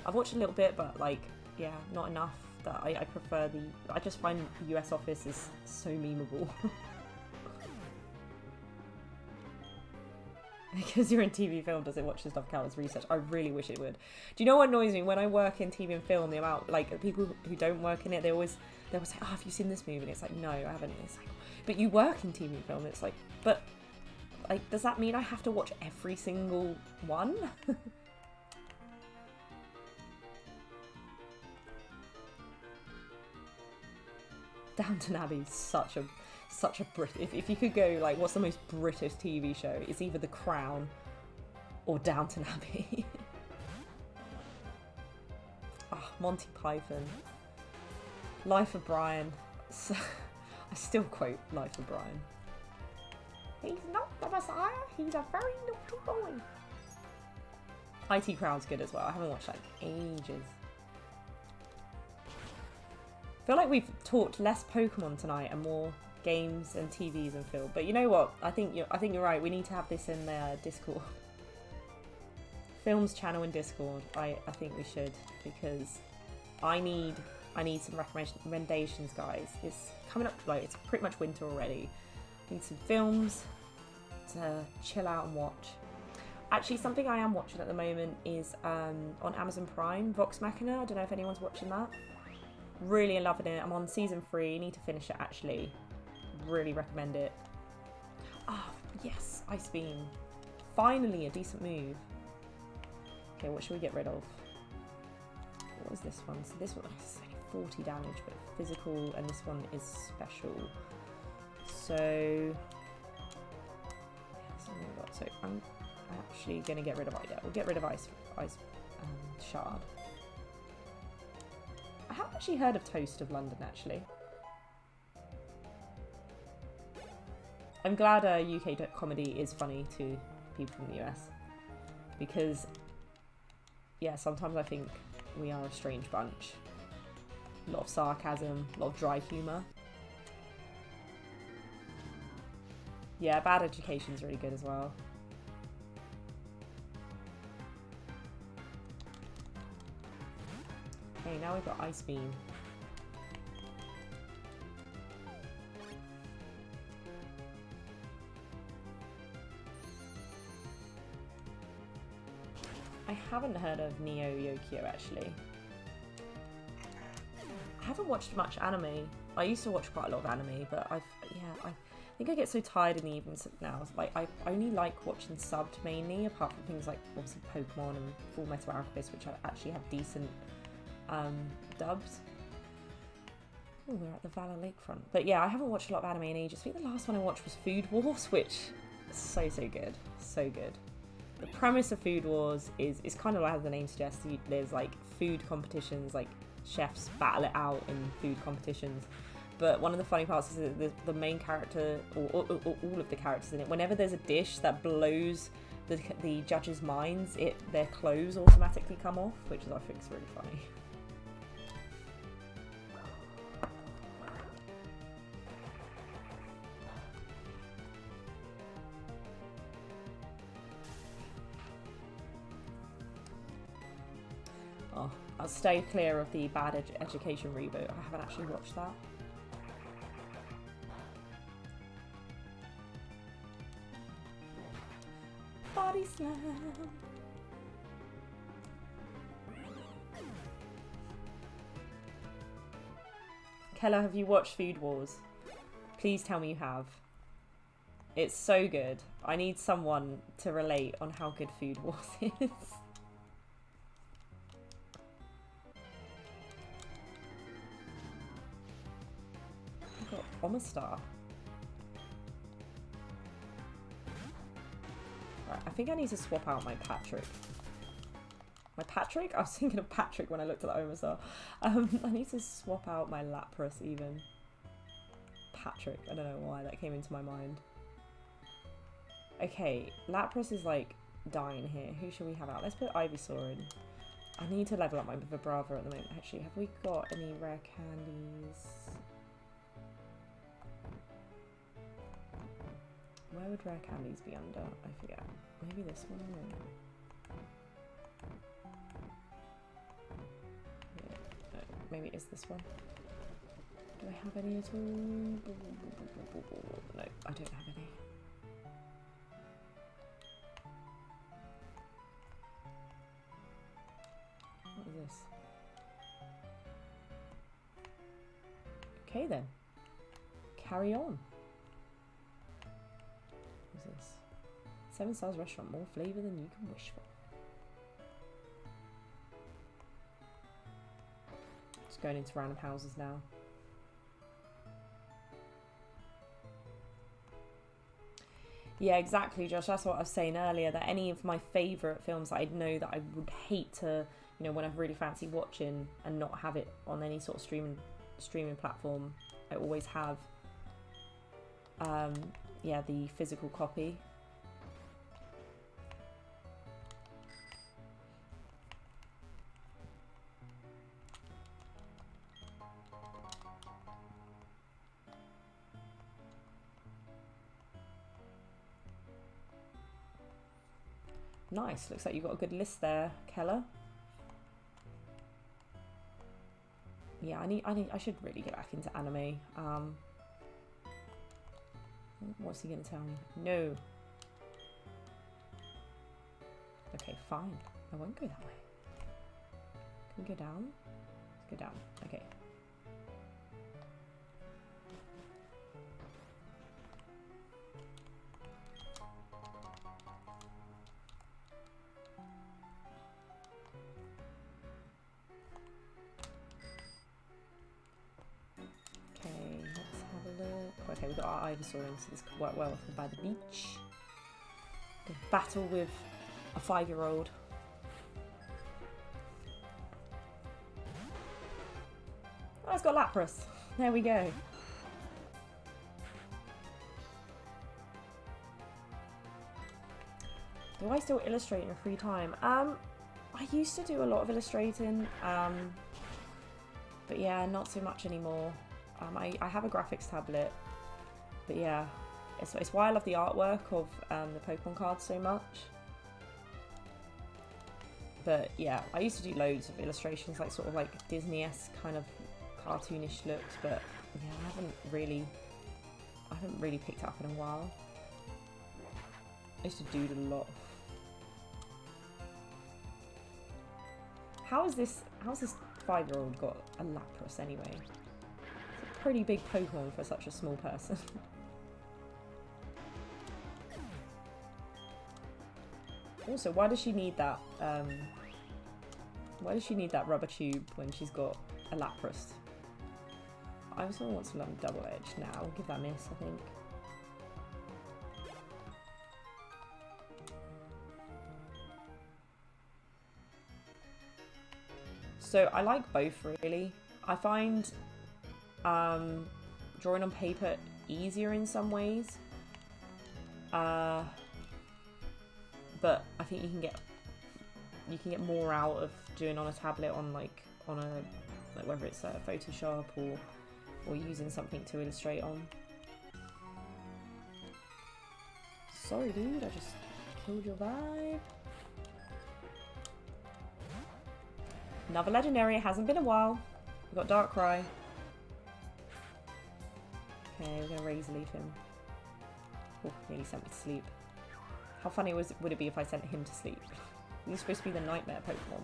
I've watched a little bit, but like, yeah, not enough. That I prefer I just find the US Office is so memeable. Because you're in TV film, does it watch the stuff count as research? I really wish it would. Do you know what annoys me? When I work in TV and film, the amount, like, people who don't work in it, they always say, oh, have you seen this movie? And it's like, no, I haven't. And it's like, but you work in TV and film. And it's like, but, like, does that mean I have to watch every single one? Downton Abbey is such a Brit. If you could go like, what's the most British TV show? It's either The Crown or Downton Abbey. Oh, Monty Python, Life of Brian. I still quote Life of Brian. He's not the Messiah. He's a very naughty boy. IT Crowd's good as well. I haven't watched that in ages. I feel like we've talked less Pokemon tonight and more games and TVs and film, but you know what? I think you're right. We need to have this in Discord, films channel in Discord. I think we should, because I need some recommendations, guys. It's coming up, like, it's pretty much winter already. Need some films to chill out and watch. Actually, something I am watching at the moment is on Amazon Prime, Vox Machina. I don't know if anyone's watching that. Really loving it. I'm on season 3. Need to finish it, actually. Really recommend it. Ah, oh, yes, Ice Beam. Finally, a decent move. Okay, what should we get rid of? What is this one? So this one is only 40 damage, but physical, and this one is special. So, so I'm actually going to get rid of Ida. We'll get rid of Ice Shard. I haven't actually heard of Toast of London, actually. I'm glad UK comedy is funny to people from the US. Because, yeah, sometimes I think we are a strange bunch. A lot of sarcasm, a lot of dry humour. Yeah, Bad Education's really good as well. Okay, now we've got Ice Beam. I haven't heard of Neo Yokio, actually. I haven't watched much anime. I used to watch quite a lot of anime, but I think I get so tired in the evenings now. Like, I only like watching subbed mainly, apart from things like obviously Pokemon and Full Metal Alchemist, which actually have decent dubs. Oh, we're at the Valor Lakefront. But yeah, I haven't watched a lot of anime in ages. I think the last one I watched was Food Wars, which is so good. So good. The premise of Food Wars is kind of like the name suggests. There's like food competitions, like chefs battle it out in food competitions. But one of the funny parts is that the main character, or all of the characters in it, whenever there's a dish that blows the judges' minds, their clothes automatically come off, which I think is really funny. Oh, I'll stay clear of the Bad Education reboot. I haven't actually watched that. Body slam. Keller, have you watched Food Wars? Please tell me you have. It's so good. I need someone to relate on how good Food Wars is. I've got Omastar. Right, I think I need to swap out my Patrick. My Patrick? I was thinking of Patrick when I looked at the Omastar. I need to swap out my Lapras even. Patrick. I don't know why that came into my mind. Okay, Lapras is like dying here. Who should we have out? Let's put Ivysaur in. I need to level up my Vibrava at the moment. Actually, have we got any rare candies? Where would rare candies be under? I forget. Maybe this one? No, maybe it's this one. Do I have any at all? No, I don't have any. What is this? Okay then. Carry on. What's this? 7 stars restaurant, more flavour than you can wish for. Just going into random houses now. Yeah, exactly, Josh. That's what I was saying earlier, that any of my favourite films that I know that I would hate to, you know, when I really fancy watching and not have it on any sort of streaming platform, I always have, yeah, the physical copy. Nice. Looks like you've got a good list there, Keller. Yeah, I should really get back into anime. What's he gonna tell me? No. Okay, fine. I won't go that way. Can we go down? Let's go down. Okay. Okay, we've got our Ivysaur in, so this could work well by the beach. Go battle with a 5-year-old. Oh, it's got Lapras. There we go. Do I still illustrate in a free time? I used to do a lot of illustrating, but yeah, not so much anymore. I have a graphics tablet. But yeah, it's why I love the artwork of the Pokemon cards so much. But yeah, I used to do loads of illustrations, like sort of like Disney-esque kind of cartoonish looks. But yeah, I haven't really picked it up in a while. I used to doodle a lot. How's this 5-year-old got a Lapras anyway? It's a pretty big Pokemon for such a small person. Also, why does she need that? Why does she need that rubber tube when she's got a Lapras? I also want to learn Double Edge now. I'll give that a miss, I think. So I like both really. I find drawing on paper easier in some ways. But I think you can get more out of doing on a tablet on whether it's Photoshop or using something to illustrate on. Sorry dude, I just killed your vibe. Another legendary, it hasn't been a while. We've got Darkrai. Okay, we're gonna Razor Leaf him. Oh, nearly sent me to sleep. How funny would it be if I sent him to sleep? He's supposed to be the nightmare Pokemon.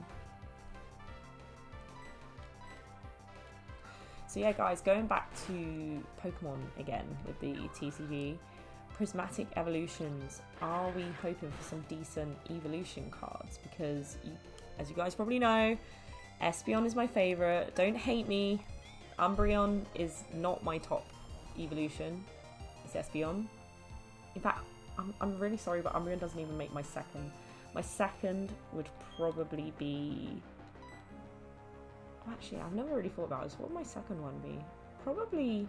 So yeah guys, going back to Pokemon again with the TCG. Prismatic Evolutions. Are we hoping for some decent evolution cards? Because, as you guys probably know, Espeon is my favourite. Don't hate me. Umbreon is not my top evolution. It's Espeon. In fact, I'm really sorry, but Umbreon doesn't even make my second. My second would probably be... Actually, I've never really thought about this. What would my second one be? Probably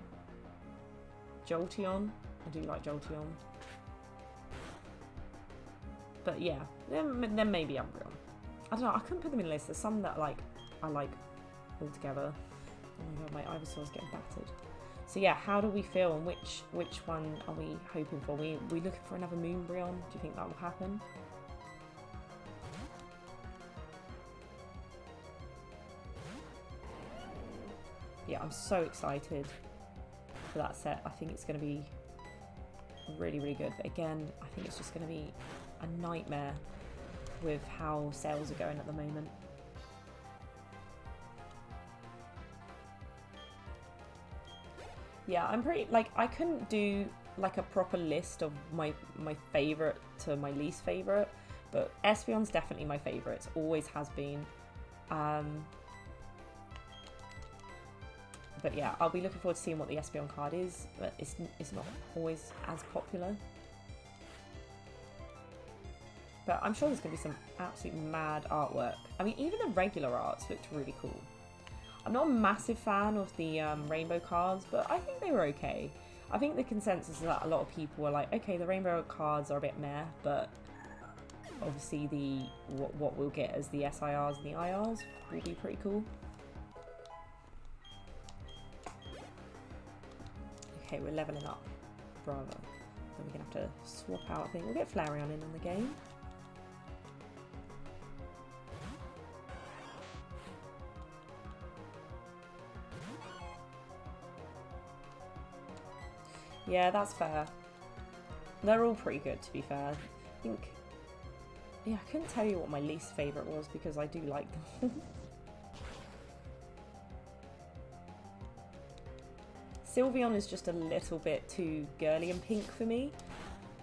Jolteon. I do like Jolteon. But yeah, then maybe Umbreon. I don't know, I couldn't put them in a list. There's some that I like all together. Oh my god, my Ivysaur's getting battered. So yeah, how do we feel and which one are we hoping for? We looking for another Moonbreon? Do you think that will happen? Yeah, I'm so excited for that set. I think it's going to be really, really good. But again, I think it's just going to be a nightmare with how sales are going at the moment. Yeah, I'm pretty, I couldn't do a proper list of my favourite to my least favourite, but Espeon's definitely my favourite. It always has been. But yeah, I'll be looking forward to seeing what the Espeon card is, but it's not always as popular. But I'm sure there's going to be some absolute mad artwork. I mean, even the regular arts looked really cool. I'm not a massive fan of the rainbow cards, but I think they were okay. I think the consensus is that a lot of people were like, okay, the rainbow cards are a bit meh, but obviously what we'll get as the SIRs and the IRs will be pretty cool. Okay, we're leveling up. Bravo. Then we're going to have to swap out, I think. We'll get Flareon in on the game. Yeah, that's fair. They're all pretty good, to be fair. I think... Yeah, I couldn't tell you what my least favourite was because I do like them all. Sylveon is just a little bit too girly and pink for me.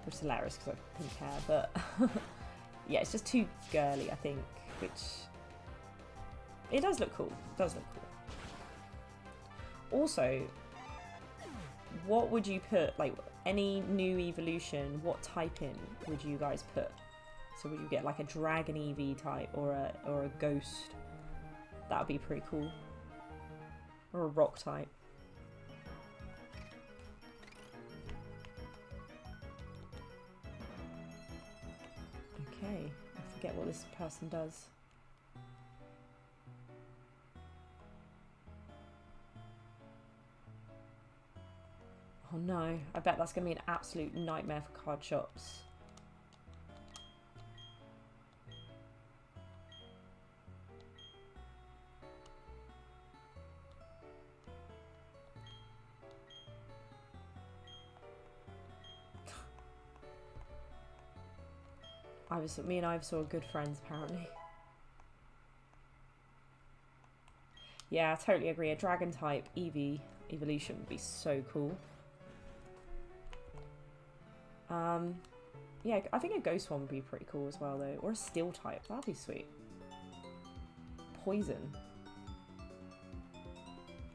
Which is hilarious because I have pink hair, but... yeah, it's just too girly, I think. Which... It does look cool. It does look cool. Also, what would you put, like, any new evolution, what typing would you guys put? So would you get like a dragon EV type or a ghost? That would be pretty cool. Or a rock type. Okay, I forget what this person does. Oh no, I bet that's going to be an absolute nightmare for card shops. Me and Ivysaur are good friends, apparently. Yeah, I totally agree. A dragon type Eevee evolution would be so cool. Yeah, I think a ghost one would be pretty cool as well, though. Or a steel type. That'd be sweet. Poison.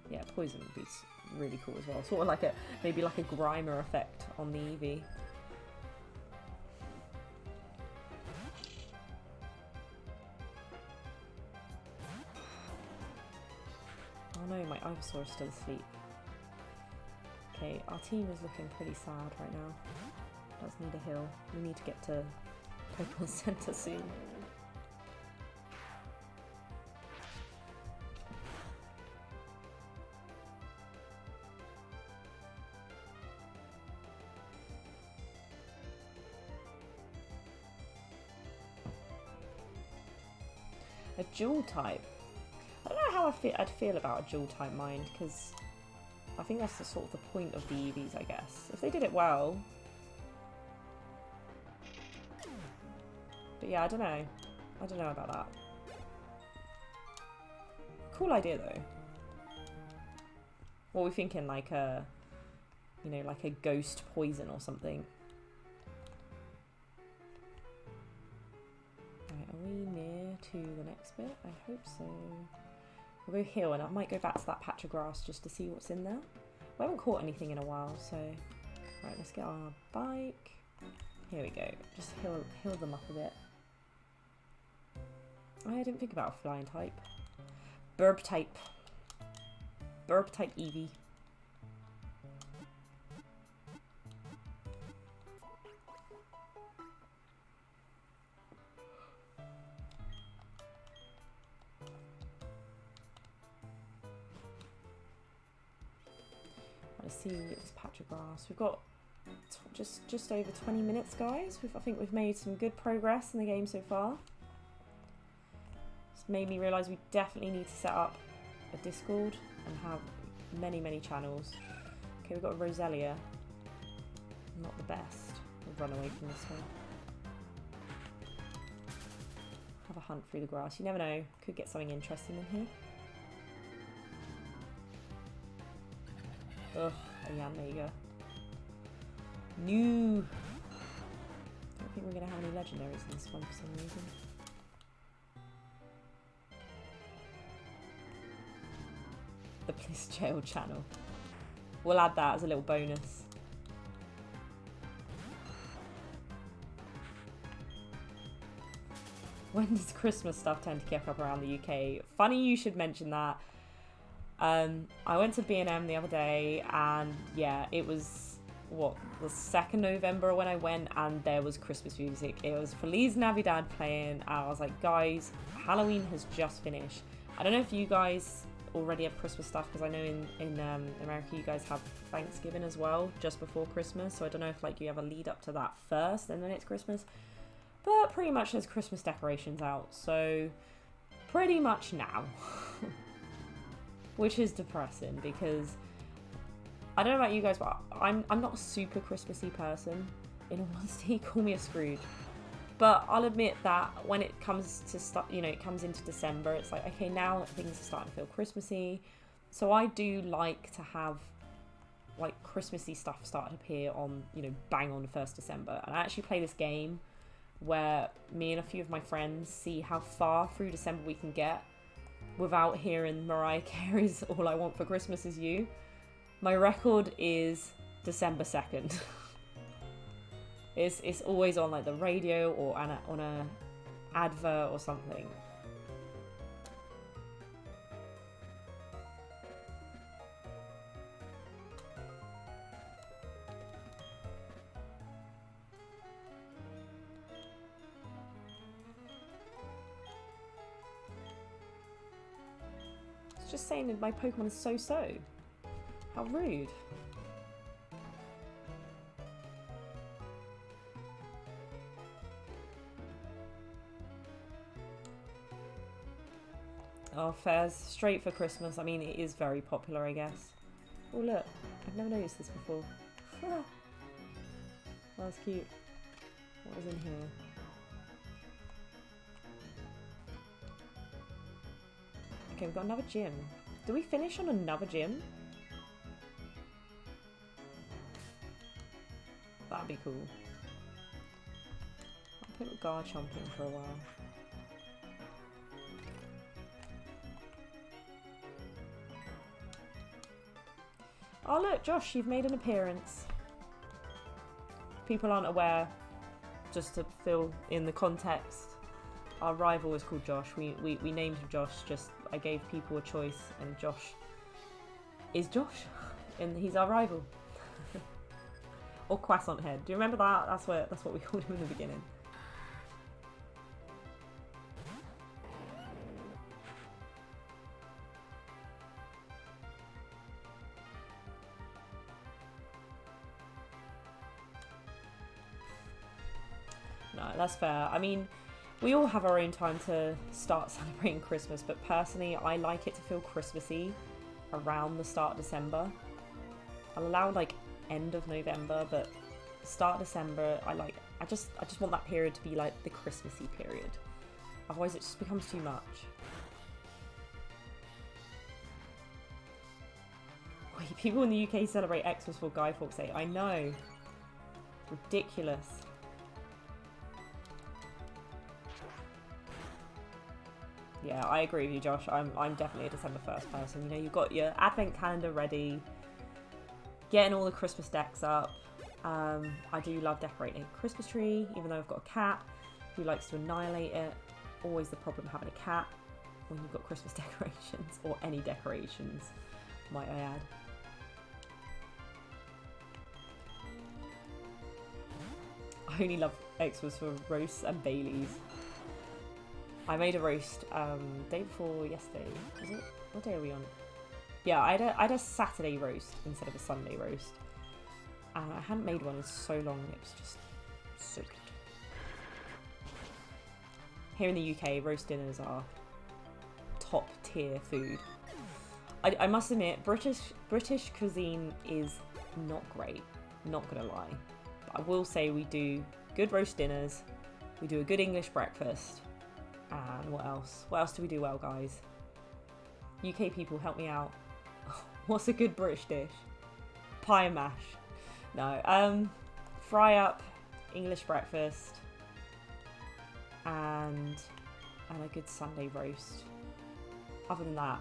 Yeah, poison would be really cool as well. Sort of like maybe like a Grimer effect on the Eevee. Oh no, my Ivysaur is still asleep. Okay, our team is looking pretty sad right now. Does need a heal. We need to get to Pokemon Center soon. A dual type. I don't know how I'd feel about a dual type mind, because I think that's the sort of the point of the EVs, I guess. If they did it well. But yeah, I don't know. I don't know about that. Cool idea though. What are we thinking? Like a, you know, like a ghost poison or something. Right, are we near to the next bit? I hope so. We'll go heal, and I might go back to that patch of grass just to see what's in there. We haven't caught anything in a while, so... Right, let's get our bike. Here we go. Just heal them up a bit. I didn't think about a flying type. Burb type. Burb type Eevee. Let's see this patch of grass. We've got just over 20 minutes, guys. I think we've made some good progress in the game so far. It's made me realise we definitely need to set up a Discord and have many channels. Okay, we've got a Roselia. Not the best. We'll run away from this one. Have a hunt through the grass. You never know. Could get something interesting in here. Ugh, a Yanmega. No! Don't think we're going to have any legendaries in this one for some reason. The Bliss Jail channel. We'll add that as a little bonus. When does Christmas stuff tend to kick up around the UK? Funny you should mention that. I went to B&M the other day, and yeah, it was, what, the 2nd November when I went, and there was Christmas music. It was Feliz Navidad playing, and I was like, guys, Halloween has just finished. I don't know if you guys already have Christmas stuff, because I know in America you guys have Thanksgiving as well, just before Christmas, so I don't know if like you have a lead up to that first, and then it's Christmas. But pretty much there's Christmas decorations out, so pretty much now. Which is depressing, because I don't know about you guys, but I'm not a super Christmassy person. in all honesty, call me a Scrooge. But I'll admit that when it comes to it comes into December, it's like, okay, now things are starting to feel Christmassy. So I do like to have like Christmassy stuff start to appear on, bang on the 1st December. And I actually play this game where me and a few of my friends see how far through December we can get without hearing Mariah Carey's All I Want for Christmas Is You. My record is December 2nd. It's always on like the radio or on a advert or something. It's just saying that my Pokemon is so. How rude. Oh, fairs. Straight for Christmas. I mean, it is very popular, I guess. Oh, look. I've never noticed this before. Oh, that's cute. What is in here? Okay, we've got another gym. Do we finish on another gym? That'd be cool. I'll put Garchomp in for a while. Oh look, Josh, you've made an appearance. People aren't aware, just to fill in the context, our rival is called Josh. We named him Josh, I gave people a choice, and Josh is Josh, and he's our rival. Or Croissant Head. Do you remember that? That's what we called him in the beginning. No, that's fair. I mean, we all have our own time to start celebrating Christmas, but personally, I like it to feel Christmassy around the start of December. I'll allow like end of November, but start of December, I just want that period to be like the Christmassy period. Otherwise, it just becomes too much. Wait, people in the UK celebrate Xmas for Guy Fawkes Day. I know. Ridiculous. Yeah, I agree with you, Josh. I'm definitely a December 1st person. You've got your advent calendar ready, getting all the Christmas decks up. I do love decorating a Christmas tree, even though I've got a cat who likes to annihilate it. Always the problem having a cat when you've got Christmas decorations, or any decorations, might I add. I only love Xmas for roasts and Baileys. I made a roast day before yesterday. Was it? What day are we on? Yeah, I had a Saturday roast instead of a Sunday roast. And I hadn't made one in so long, and it was just so good. Here in the UK, roast dinners are top tier food. I must admit, British cuisine is not great, not gonna lie. But I will say we do good roast dinners, we do a good English breakfast, and what else? What else do we do well, guys? UK people, help me out. What's a good British dish? Pie and mash. No, fry up, English breakfast, and a good Sunday roast. Other than that,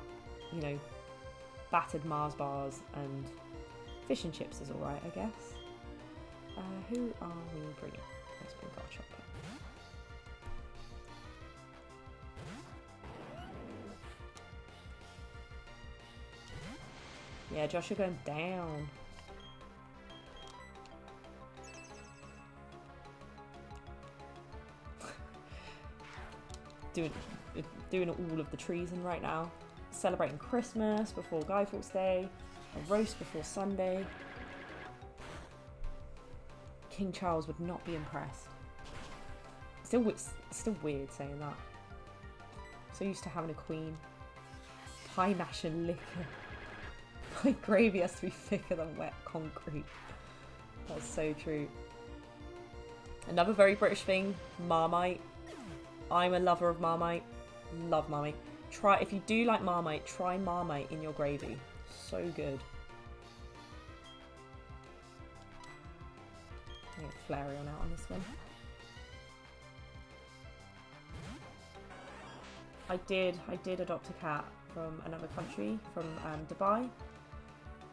battered Mars bars and fish and chips is alright, I guess. Who are we bringing? Let's bring Garchomp. Yeah, Josh, you're going down. doing all of the treason right now. Celebrating Christmas before Guy Fawkes Day. A roast before Sunday. King Charles would not be impressed. It's still weird saying that. So used to having a queen. Pie mash and liquor. My gravy has to be thicker than wet concrete. That's so true. Another very British thing, Marmite. I'm a lover of Marmite. Love Marmite. Try, if you do like Marmite, try Marmite in your gravy. So good. I'm gonna get Flareon out on this one. I did adopt a cat from another country, from Dubai.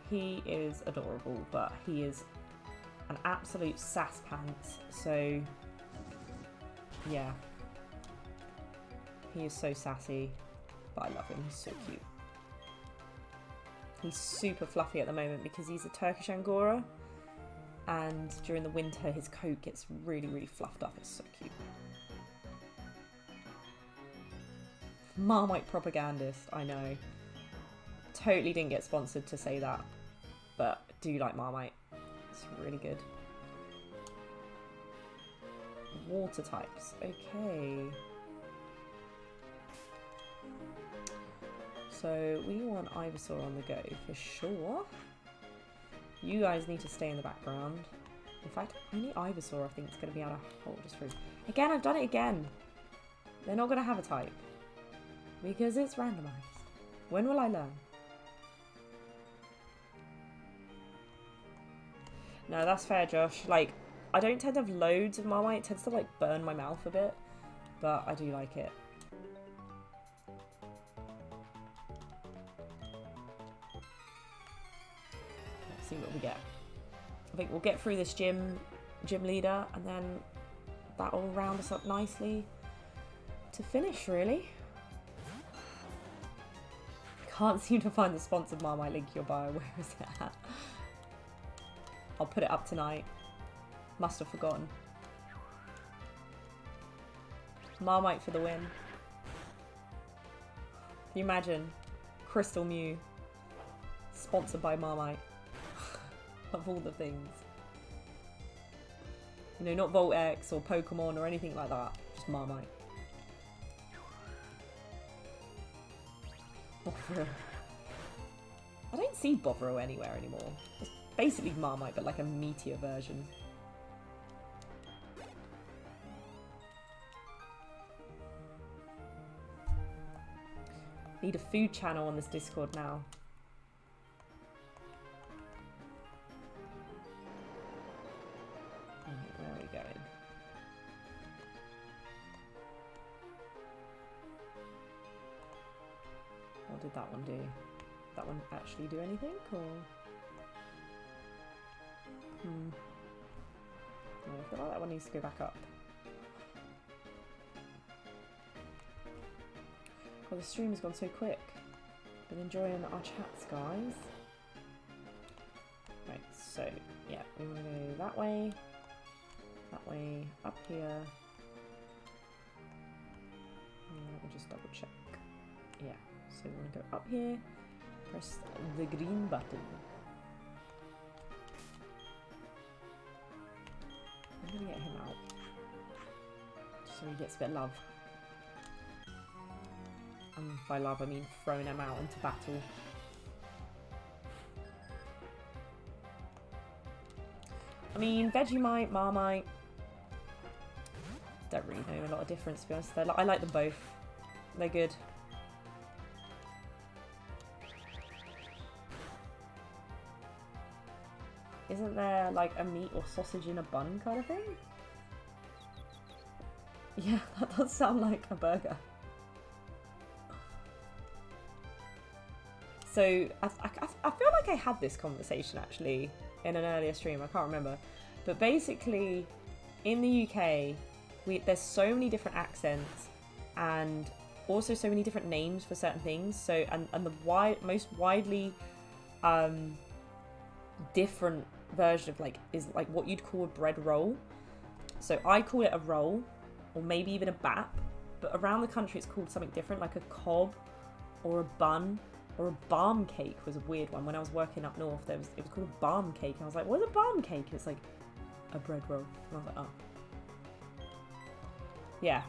He is adorable, but he is an absolute sass pants. So, yeah. He is so sassy, but I love him. He's so cute. He's super fluffy at the moment because he's a Turkish Angora. And during the winter, his coat gets really, really fluffed up. It's so cute. Marmite propagandist, I know. Totally didn't get sponsored to say that, but I do like Marmite. It's really good. Water types, okay. So we want Ivysaur on the go for sure. You guys need to stay in the background. In fact, only Ivysaur I think is going to be able to hold us through. Again, I've done it again. They're not going to have a type. Because it's randomized. When will I learn? No, that's fair, Josh. Like, I don't tend to have loads of Marmite. It tends to, like, burn my mouth a bit. But I do like it. Let's see what we get. I think we'll get through this gym leader, and then that'll round us up nicely to finish, really. Can't seem to find the sponsored Marmite link your bio. Where is it at? I'll put it up tonight. Must have forgotten. Marmite for the win. Can you imagine? Crystal Mew. Sponsored by Marmite. Of all the things. You know, not Voltex or Pokemon or anything like that. Just Marmite. Bovril. I don't see Bovril anywhere anymore. It's basically Marmite, but like a meteor version. Need a food channel on this Discord now. Right, where are we going? What did that one do? Did that one actually do anything, or? No, I feel like that one needs to go back up. Well, the stream has gone so quick. Been enjoying our chats, guys. Right, so, yeah, we want to go that way, up here. Let me just double check. Yeah. So we want to go up here, press the green button. I'm going to get him out, so he gets a bit of love. And by love I mean throwing him out into battle. I mean, Vegemite, Marmite, don't really know a lot of difference, to be honest. I like them both. They're good. Isn't there like a meat or sausage in a bun kind of thing? Yeah, that does sound like a burger. So I feel like I had this conversation actually in an earlier stream. I can't remember, but basically in the UK there's so many different accents and also so many different names for certain things. So and the most widely different version of like is like what you'd call a bread roll. So I call it a roll or maybe even a bap, but around the country it's called something different, like a cob or a bun or a balm cake was a weird one. When I was working up north it was called a balm cake and I was like, what's a balm cake? It's like a bread roll, and I was like, oh yeah.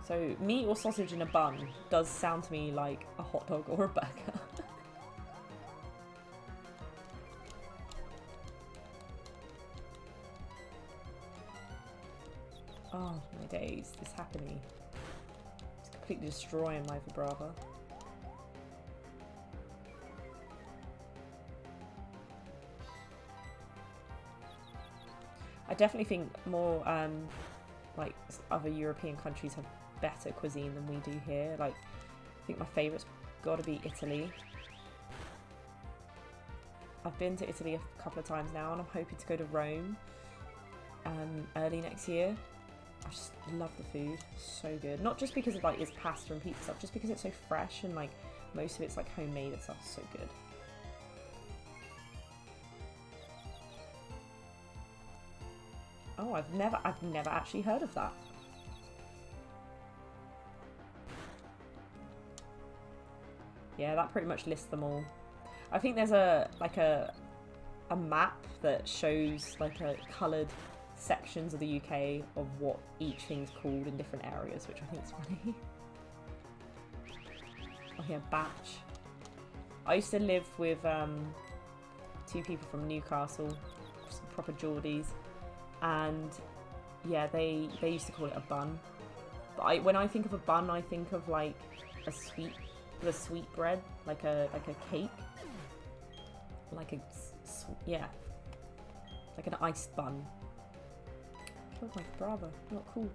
So meat or sausage in a bun does sound to me like a hot dog or a burger. Oh my days, this happening. It's completely destroying my vibrava. I definitely think more like other European countries have better cuisine than we do here. Like, I think my favourite's got to be Italy. I've been to Italy a couple of times now, and I'm hoping to go to Rome early next year. I just love the food, so good. Not just because of like its pasta and pizza stuff, just because it's so fresh and like most of it's like homemade and stuff. So good. Oh, I've never actually heard of that. Yeah, that pretty much lists them all. I think there's a map that shows like a coloured sections of the UK of what each thing's called in different areas, which I think is funny. Oh yeah, batch. I used to live with two people from Newcastle, some proper Geordies, and yeah, they used to call it a bun. But when I think of a bun, I think of like a sweet bread, like a cake, like yeah, like an iced bun. Oh my brother, not cool.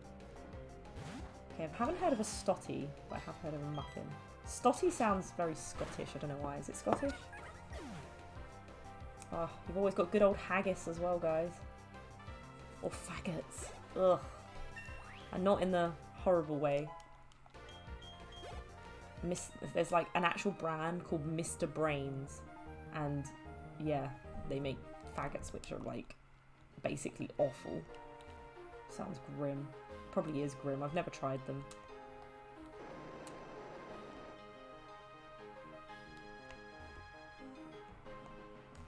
Okay, I haven't heard of a stotty, but I have heard of a muffin. Stotty sounds very Scottish. I don't know why. Is it Scottish? Oh, you've always got good old haggis as well, guys. Or faggots. Ugh. And not in the horrible way. There's like an actual brand called Mr. Brains. And yeah, they make faggots which are like basically awful. Sounds grim. Probably is grim. I've never tried them.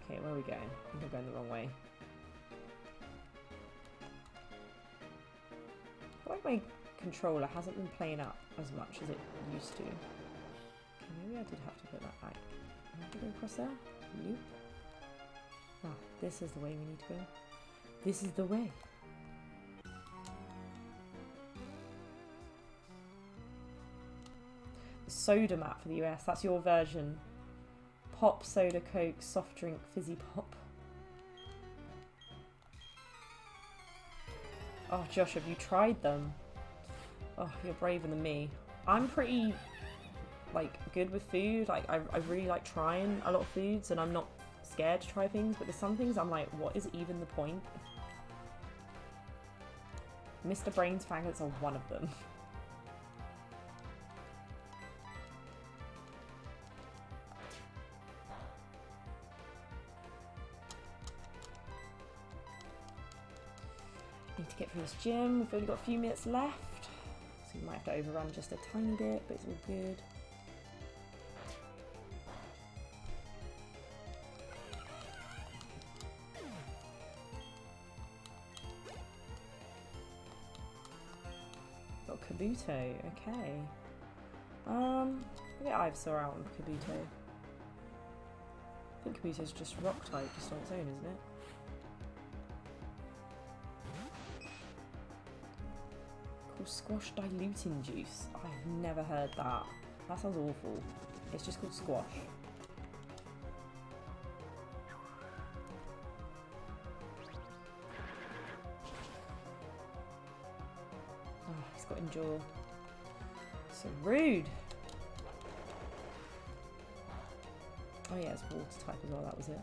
Okay, where are we going? I think I'm going the wrong way. I feel like my controller hasn't been playing up as much as it used to. Okay, maybe I did have to put that back. I have to go across there? Nope. Ah, this is the way we need to go. This is the way. The soda map for the US, that's your version. Pop, soda, Coke, soft drink, fizzy pop. Oh, Josh, have you tried them? Oh, you're braver than me. I'm pretty, like, good with food. Like, I really like trying a lot of foods, and I'm not scared to try things, but there's some things I'm like, what is even the point? Mr. Brain's faggots are one of them. Need to get through this gym. We've only got a few minutes left, so we might have to overrun just a tiny bit, but it's all good. Got Kabuto, okay. I'll get Ivysaur out on Kabuto. I think Kabuto's just rock type, just on its own, isn't it? Called squash diluting juice. I've never heard that. That sounds awful. It's just called squash. Oh, he's got Endure. So rude. Oh yeah, it's water type as well, that was it.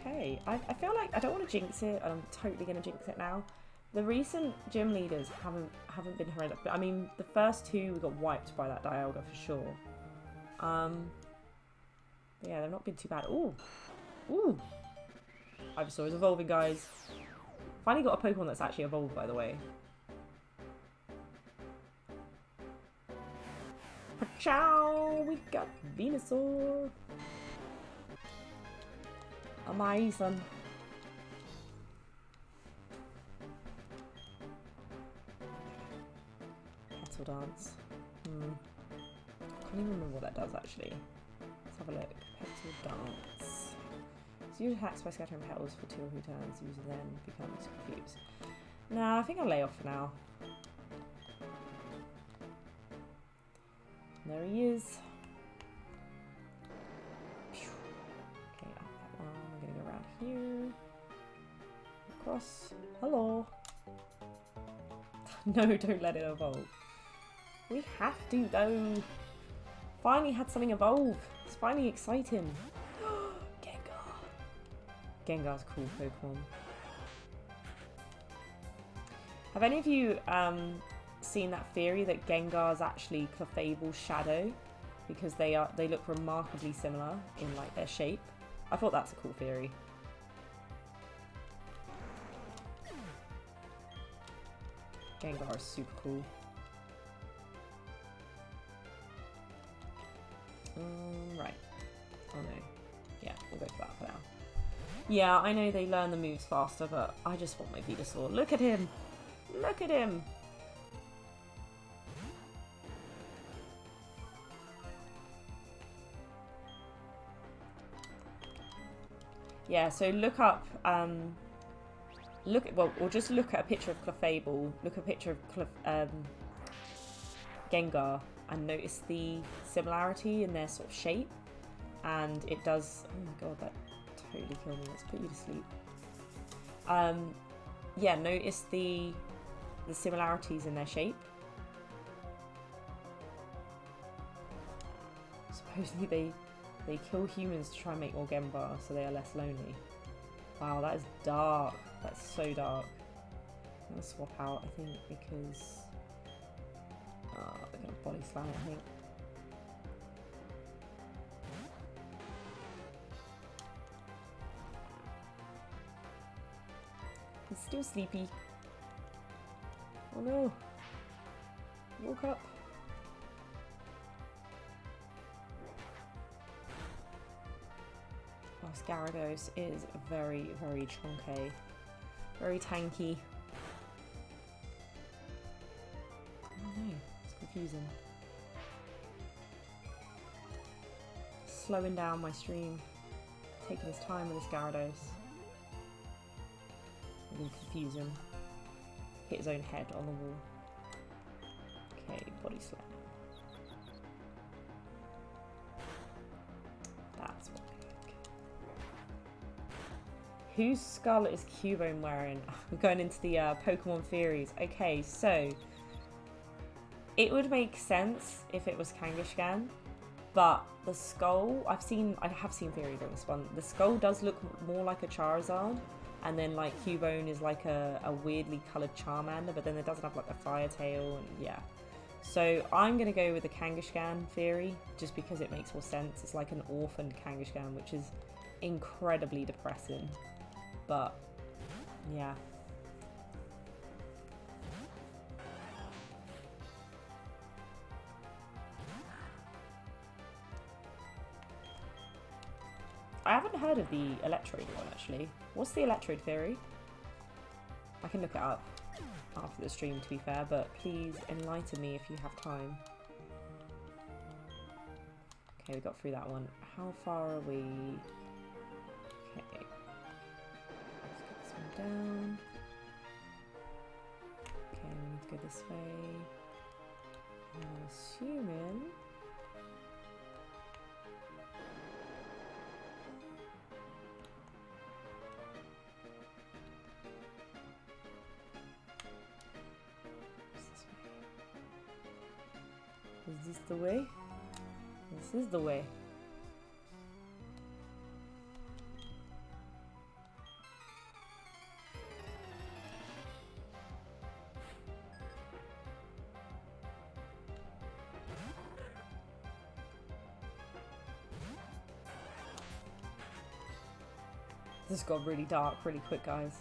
Okay, I feel like I don't want to jinx it, and I'm totally going to jinx it now. The recent gym leaders haven't been horrendous, but I mean, the first two we got wiped by that Dialga for sure. But yeah, they've not been too bad. Ooh, ooh. Ivysaur is evolving, guys. Finally got a Pokemon that's actually evolved, by the way. Ciao! We got Venusaur. Amazing. Petal Dance. Can't even remember what that does actually. Let's Let's have a look. Petal dance. So use attacks by scattering petals for 2 or 3 turns. User then becomes confused. Nah, I think I'll lay off for now. There he is. Okay, up that one. I'm gonna go around here. Across. Hello. No, don't let it evolve. We have to though. Finally had something evolve. It's finally exciting. Gengar. Gengar's a cool Pokemon. Have any of you seen that theory that Gengar is actually Clefable's shadow because they look remarkably similar in like their shape? I thought that's a cool theory. Gengar is super cool. Right. Oh no. Yeah, we'll go for that for now. Yeah, I know they learn the moves faster, but I just want my Venusaur. Look at him! Look at him! Yeah, so look up, or just look at a picture of Clefable, look at a picture of Gengar, and notice the similarity in their sort of shape, and it does, oh my god, that totally killed me, let's put you to sleep. Yeah, notice the similarities in their shape. Supposedly they kill humans to try and make more Gengar, so they are less lonely. Wow, that is dark. That's so dark. I'm gonna swap out, I think, because they're gonna body slam it, I think. He's still sleepy. Oh no! Woke up. Oh, Gyarados is very, very chunky. Very tanky. Oh no, it's confusing. Slowing down my stream. Taking his time with this Gyarados. I'm gonna confuse him. Hit his own head on the wall. Okay, body slam. That's what I think. Whose skull is Cubone wearing? We're going into the Pokemon theories. Okay, so it would make sense if it was Kangaskhan, but the skull, I have seen theories on this one. The skull does look more like a Charizard, and then like Cubone is like a weirdly coloured Charmander, but then it doesn't have like a fire tail, and yeah. So I'm gonna go with the Kangaskhan theory, just because it makes more sense. It's like an orphaned Kangaskhan, which is incredibly depressing. But yeah. I haven't heard of the Electrode one, actually. What's the Electrode theory? I can look it up after the stream, to be fair, but please enlighten me if you have time. Okay, we got through that one. How far are we? Okay. Let's get this one down. Okay, we need to go this way. I'm assuming... Is this the way? This is the way. This got really dark really quick, guys.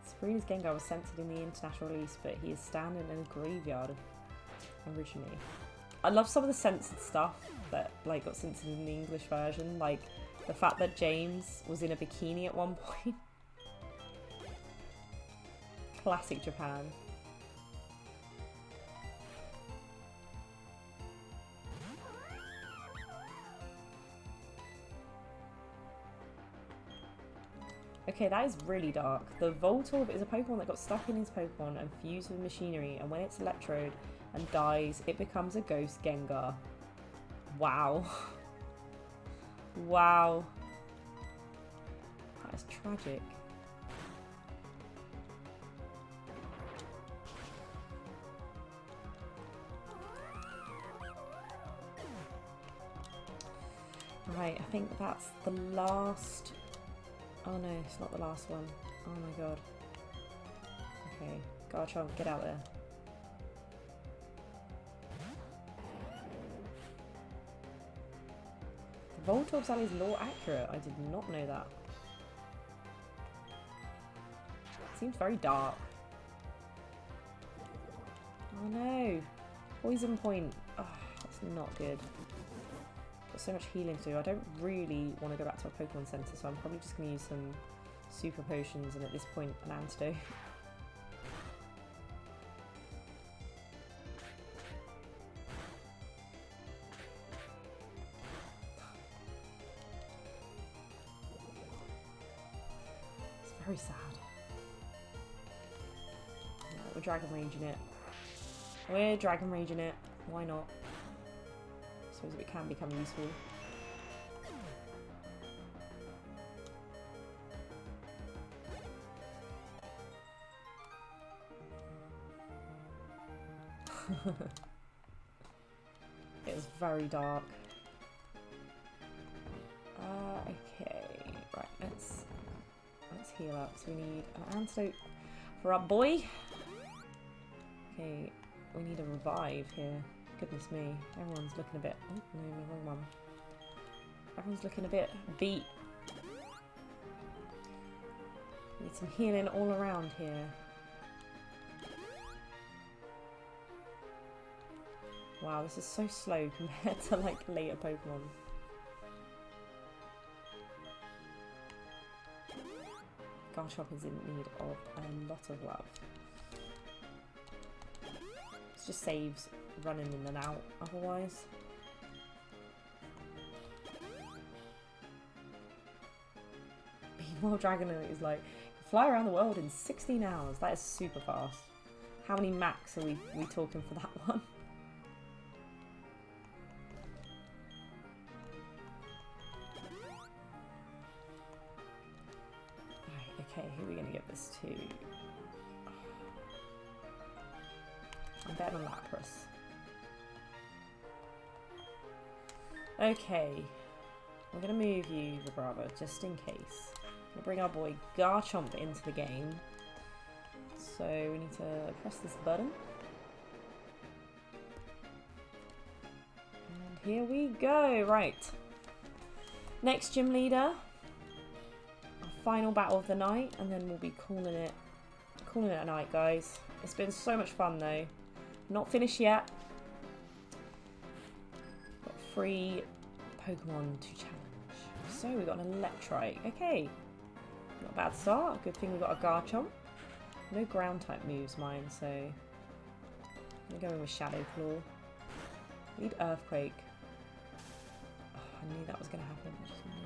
Sabrina's Gengar was censored in the international release, but he is standing in a graveyard originally. I love some of the censored stuff that like got censored in the English version, like the fact that James was in a bikini at one point. Classic Japan. Okay, that is really dark. The Voltorb is a Pokemon that got stuck in his Pokemon and fused with machinery, and when it's electrode and dies, it becomes a Ghost Gengar. Wow. Wow. That is tragic. Right, I think that's the last... Oh no, it's not the last one. Oh my god. Okay, Garchomp, get out there. The Voltorb Sally is lore accurate. I did not know that. It seems very dark. Oh no. Poison Point. Oh, that's not good. Got so much healing to do. I don't really want to go back to a Pokemon Center, so I'm probably just going to use some super potions and at this point an antidote. It's very sad. Yeah, we're Dragon Raging it. We're Dragon Raging it. Why not? I suppose it can become useful. It was very dark. Okay, right, let's heal up. So we need an antidote for our boy. Okay, we need a revive here. Goodness me, everyone's looking a bit... Oh, no, the wrong one. Everyone's looking a bit beat. Need some healing all around here. Wow, this is so slow compared to like later Pokemon. Garchomp is in need of a lot of love. This just saves running in and out otherwise. Meanwhile, Dragonite is like, fly around the world in 16 hours. That is super fast. How many max are we talking for that one? Right, okay, who are we going to give this to? I'm betting on Lapras. Okay, we're going to move you, Vibrava, just in case. We're going to bring our boy Garchomp into the game. So we need to press this button. And here we go, right. Next gym leader. Our final battle of the night, and then we'll be calling it a night, guys. It's been so much fun though. Not finished yet. Got 3 Pokemon to challenge. So we got an Electrike. Okay. Not a bad start. Good thing we got a Garchomp. No ground type moves mine, so I'm going with Shadow Claw. Need Earthquake. Oh, I knew that was going to happen. I just knew it.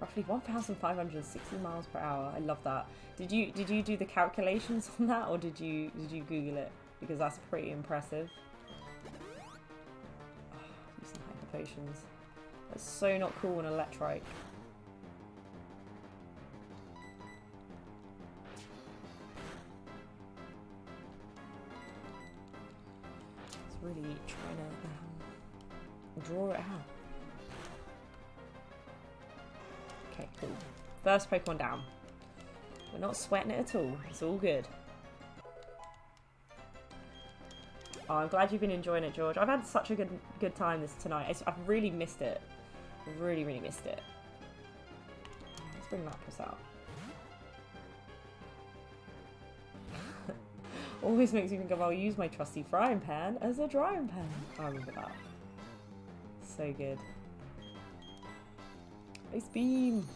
Roughly 1,560 miles per hour. I love that. Did you do the calculations on that, or did you Google it? Because that's pretty impressive. Oh, use some hyper potions. That's so not cool in Electrike. It's really trying to draw it out. Okay, cool. First Pokemon down. We're not sweating it at all. It's all good. Oh, I'm glad you've been enjoying it, George. I've had such a good time tonight. I've really missed it. Really missed it. Let's bring Lapras out. Always makes me think of, I'll use my trusty frying pan as a drying pan. I remember that. So good. Ice beam.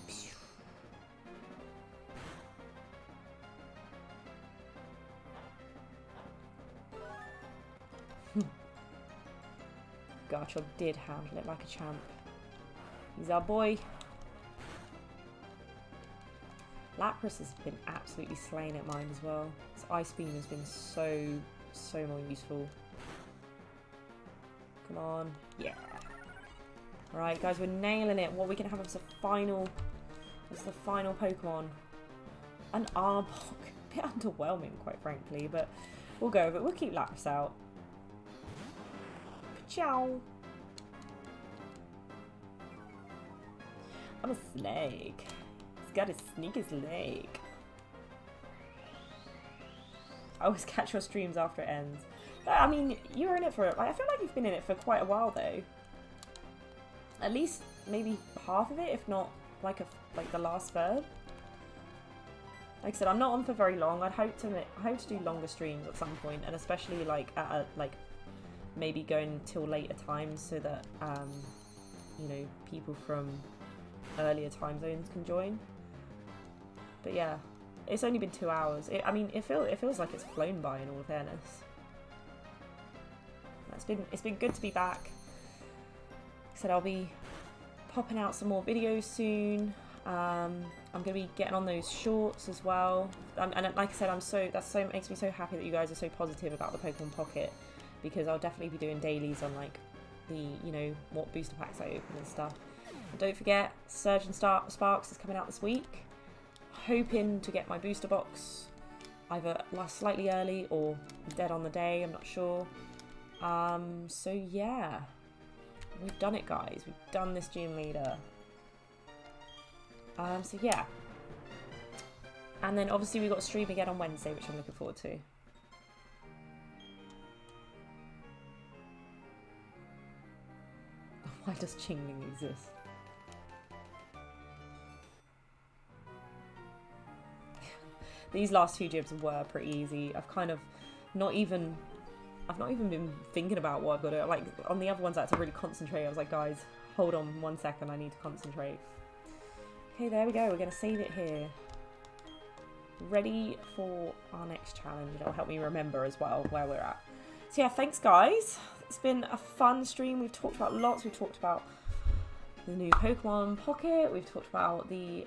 Garchomp did handle it like a champ. He's our boy. Lapras has been absolutely slaying at mine as well. His Ice Beam has been so more useful. Come on. Yeah. Alright guys, we're nailing it. What we can have as a final... This is the final Pokemon. An Arbok. A bit underwhelming, quite frankly, but we'll go with it. We'll keep Lapras out. Ciao. I'm a snake. He's got a sneaky snake. I always catch your streams after it ends. I mean, you were in it for... I feel like you've been in it for quite a while, though. At least maybe half of it, if not like the last third. Like I said, I'm not on for very long. I hope to do longer streams at some point, and especially like at a, maybe going till later times so that you know, people from earlier time zones can join. But yeah, it's only been 2 hours. I mean, it feels like it's flown by, in all fairness. It's been good to be back. Like I said, I'll be popping out some more videos soon. I'm gonna be getting on those shorts as well. And like I said, that makes me so happy that you guys are so positive about the Pokemon Pocket, because I'll definitely be doing dailies on like the, you know, what booster packs I open and stuff. And don't forget, Surge and Sparks is coming out this week. Hoping to get my booster box either slightly early or dead on the day, I'm not sure. So yeah, we've done it, guys. We've done this gym leader. So yeah. And then obviously we've got a stream again on Wednesday, which I'm looking forward to. Why does Chingling exist? These last 2 gyms were pretty easy. I've kind of not even been thinking about what I've got to, like, on the other ones I had to really concentrate. I was like, guys, hold on 1 second, I need to concentrate. Okay, there we go. We're going to save it here. Ready for our next challenge. It'll help me remember as well where we're at. So yeah, thanks guys. It's been a fun stream. We've talked about lots. We've talked about the new Pokemon Pocket. We've talked about the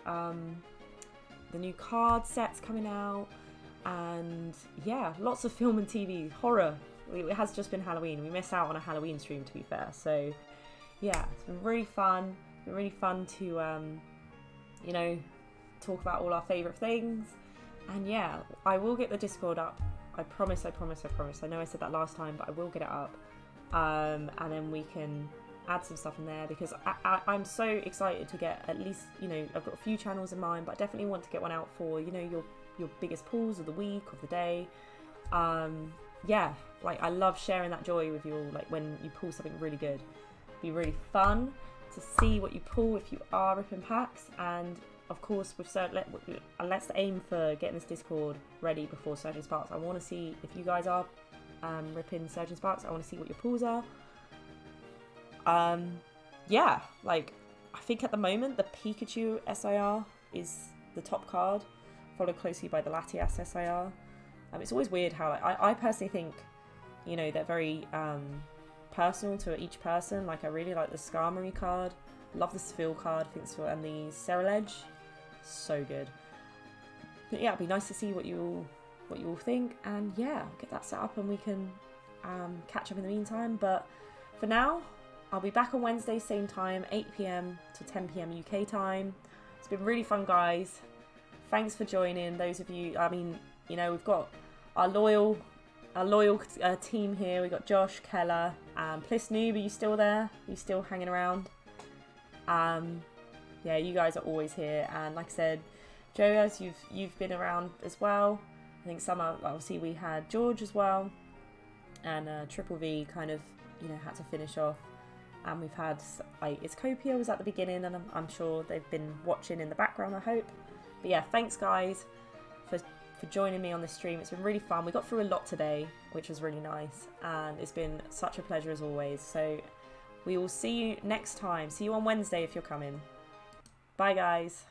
new card sets coming out, and yeah, lots of film and TV horror. It has just been Halloween. We missed out on a Halloween stream, to be fair. So yeah, it's been really fun. It's been really fun to you know, talk about all our favourite things. And yeah, I will get the Discord up. I promise. I know I said that last time, but I will get it up. And then we can add some stuff in there, because I'm so excited to get, at least, you know, I've got a few channels in mind, but I definitely want to get one out for, you know, your biggest pulls of the week, of the day. Yeah, like I love sharing that joy with you all, like when you pull something really good. It'd be really fun to see what you pull if you are ripping packs, and of course with let's aim for getting this Discord ready before Surge and Sparks. I want to see if you guys are ripping Surge and Sparks. I want to see what your pulls are. Yeah, like I think at the moment the Pikachu SIR is the top card, followed closely by the Latias SIR. It's always weird how, like, I personally think, you know, they're very personal to each person. Like I really like the Skarmory card, love the Sphil card, I think and the Ceruledge, so good. But yeah, it'd be nice to see what you all think, and yeah, get that set up and we can catch up in the meantime. But for now, I'll be back on Wednesday, same time, 8 PM to 10 PM UK time. It's been really fun, guys. Thanks for joining, those of you. I mean, you know, we've got our loyal team here. We've got Josh, Keller, Pliss Noob. Are you still there? Are you still hanging around? Yeah, you guys are always here. And like I said, Joe, as you've been around as well. I think obviously we had George as well, and Triple V kind of, you know, had to finish off. And we've had, like, Iscopia was at the beginning, and I'm sure they've been watching in the background, I hope. But yeah, thanks guys for joining me on this stream. It's been really fun. We got through a lot today, which was really nice, and it's been such a pleasure as always. So we will see you next time. See you on Wednesday if you're coming. Bye, guys.